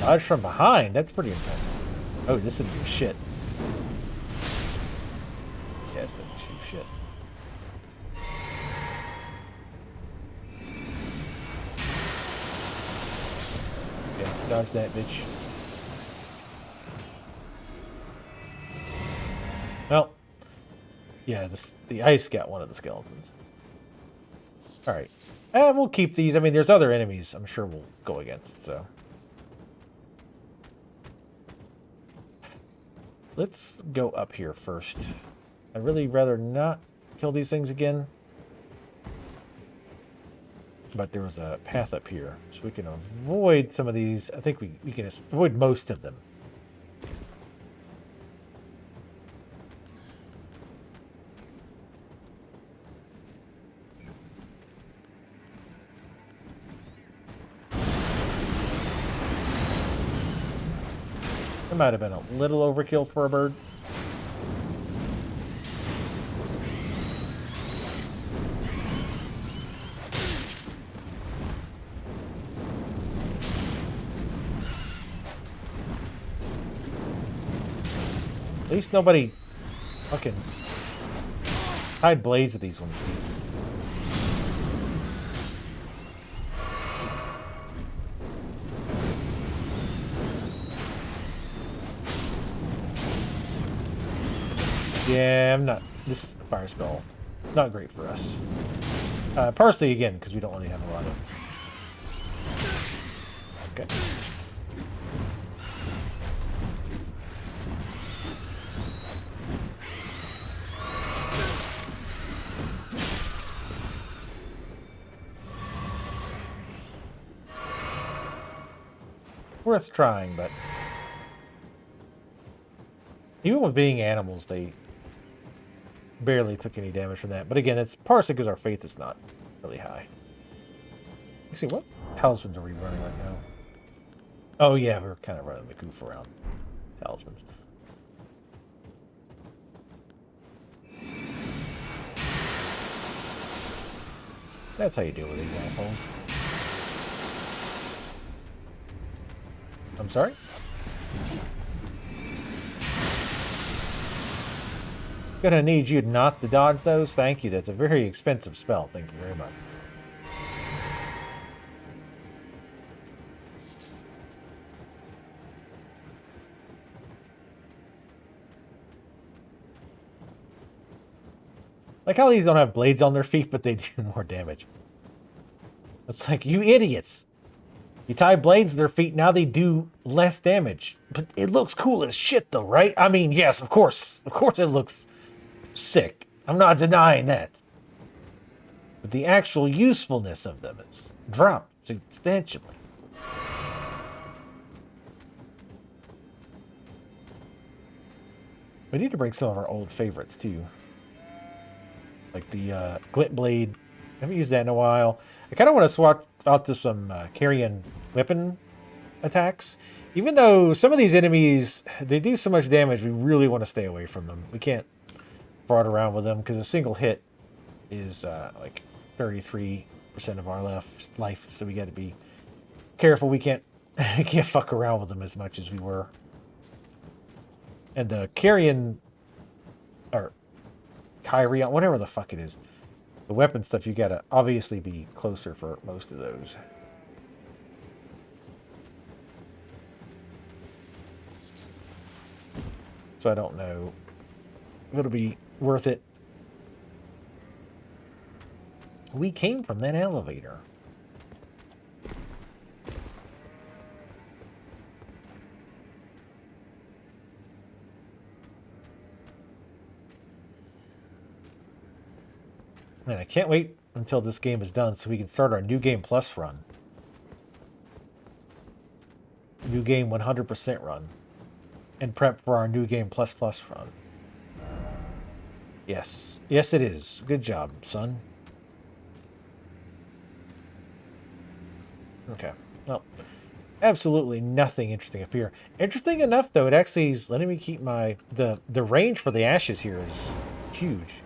[SPEAKER 1] Dodge from behind? That's pretty impressive. Oh, this didn't do shit. Yeah, this didn't do shit. Okay, dodge that bitch. Well, yeah, the ice got one of the skeletons. Alright. We'll keep these. I mean, there's other enemies I'm sure we'll go against, so. Let's go up here first. I'd really rather not kill these things again. But there was a path up here, so we can avoid some of these. I think we can avoid most of them. That might have been a little overkill for a bird. At least nobody fucking tied blades at these ones. Yeah, I'm not. This fire spell, not great for us. Partially again because we don't really have a lot of. Okay. Worth trying, but even with being animals, they barely took any damage from that. But again, it's partially because our faith is not really high. Let's see, what talismans are we running right now? Oh yeah, we're kind of running the goof around talismans. That's how you deal with these assholes. I'm sorry? Gonna need you not to dodge those. Thank you. That's a very expensive spell. Thank you very much. Like how these don't have blades on their feet, but they do more damage. It's like, you idiots. You tie blades to their feet, now they do less damage. But it looks cool as shit though, right? I mean, yes, of course. Of course it looks sick. I'm not denying that. But the actual usefulness of them is dropped substantially. We need to bring some of our old favorites too. Like the Glint Blade. I haven't used that in a while. I kind of want to swap out to some carrion weapon attacks. Even though some of these enemies, they do so much damage, we really want to stay away from them. We can't fraud around with them because a single hit is like 33% of our life. So we got to be careful. We can't fuck around with them as much as we were. And the carrion, or Kyrie, whatever the fuck it is. The weapon stuff, you gotta obviously be closer for most of those. So I don't know if it'll be worth it. We came from that elevator. Man, I can't wait until this game is done so we can start our New Game Plus run. New Game 100% run. And prep for our New Game Plus Plus run. Yes. Yes, it is. Good job, son. Okay. Well, absolutely nothing interesting up here. Interesting enough, though, it actually is letting me keep my... The range for the ashes here is huge.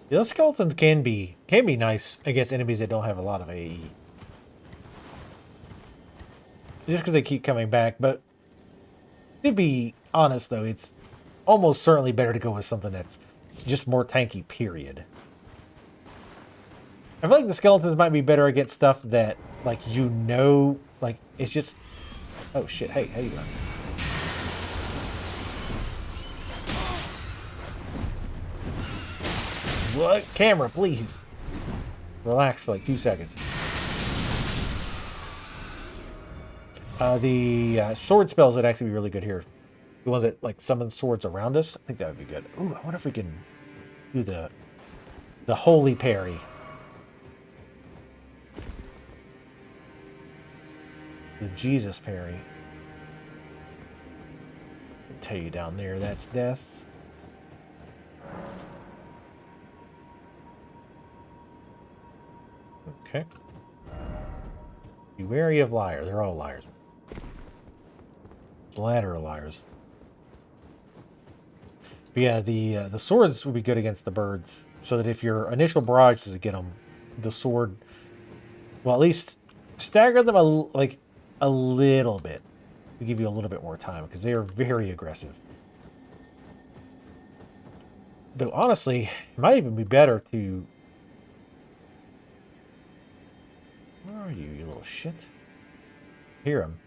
[SPEAKER 1] Those skeletons can be nice against enemies that don't have a lot of AE. Just because they keep coming back, but to be honest though, it's almost certainly better to go with something that's just more tanky, period. I feel like the skeletons might be better against stuff that, like, you know, like, it's just... Oh shit, hey, how you doing? What? Camera, please. Relax for like 2 seconds. The sword spells would actually be really good here. The ones that like summon swords around us. I think that would be good. Ooh, I wonder if we can do the holy parry. The Jesus parry. I'll tell you down there, that's death. Okay. Be wary of liar. They're all liars. The latter are liars. But yeah, the swords would be good against the birds, so that if your initial barrage is to get them, the sword, well, at least stagger them a little bit to give you a little bit more time, because they are very aggressive. Though honestly, it might even be better to... Where are you, you little shit? Hear him.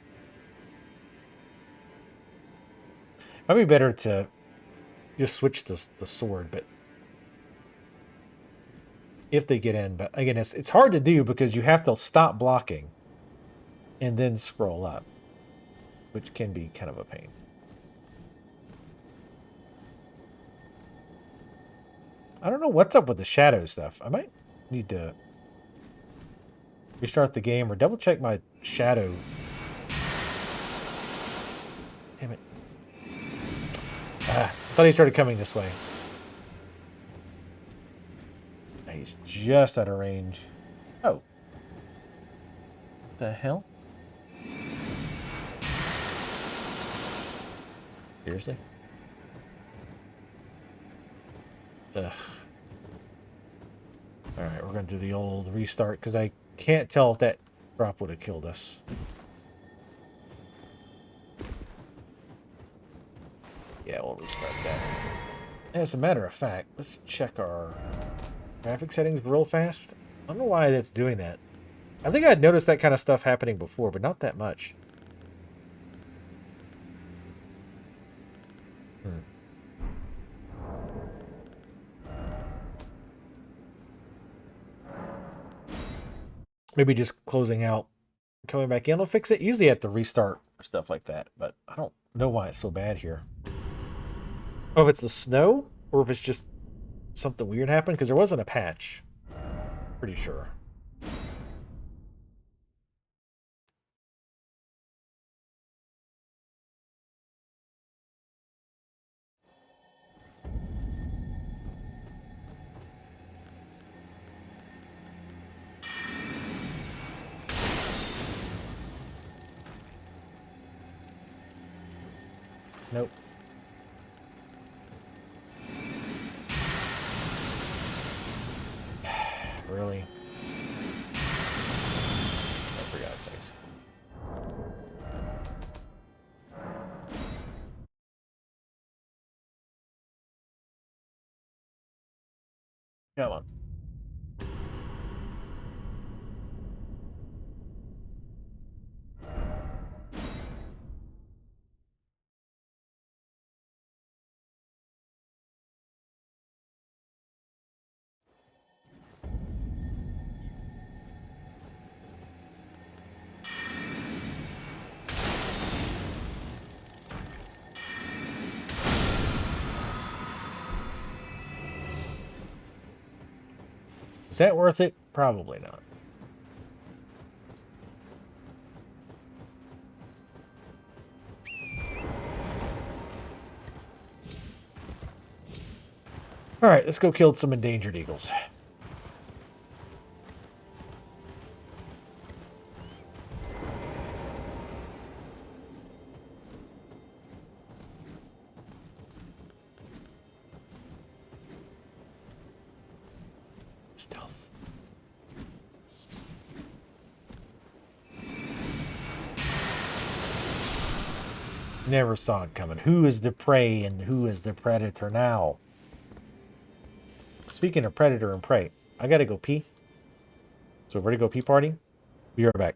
[SPEAKER 1] Might be better to just switch the sword, but if they get in, but again, it's hard to do because you have to stop blocking and then scroll up, which can be kind of a pain. I don't know what's up with the shadow stuff. I might need to restart the game or double check my shadow. Damn it. I thought he started coming this way. He's just out of range. Oh. The hell? Seriously? Ugh. Alright, we're going to do the old restart because I can't tell if that drop would have killed us. Yeah, we'll restart that. As a matter of fact, let's check our graphic settings real fast. I don't know why that's doing that. I think I'd noticed that kind of stuff happening before, but not that much. Maybe just closing out, coming back in will fix it. Usually I have to restart or stuff like that, but I don't know why it's so bad here. Oh, if it's the snow or if it's just something weird happened, because there wasn't a patch. Pretty sure. Nope. Really? Oh, for God's sakes. Come on. Is that worth it? Probably not. Alright, let's go kill some endangered eagles. Stealth. Never saw it coming. Who is the prey and who is the predator now? Speaking of predator and prey, I gotta go pee. So we're ready to go pee party. Be right back.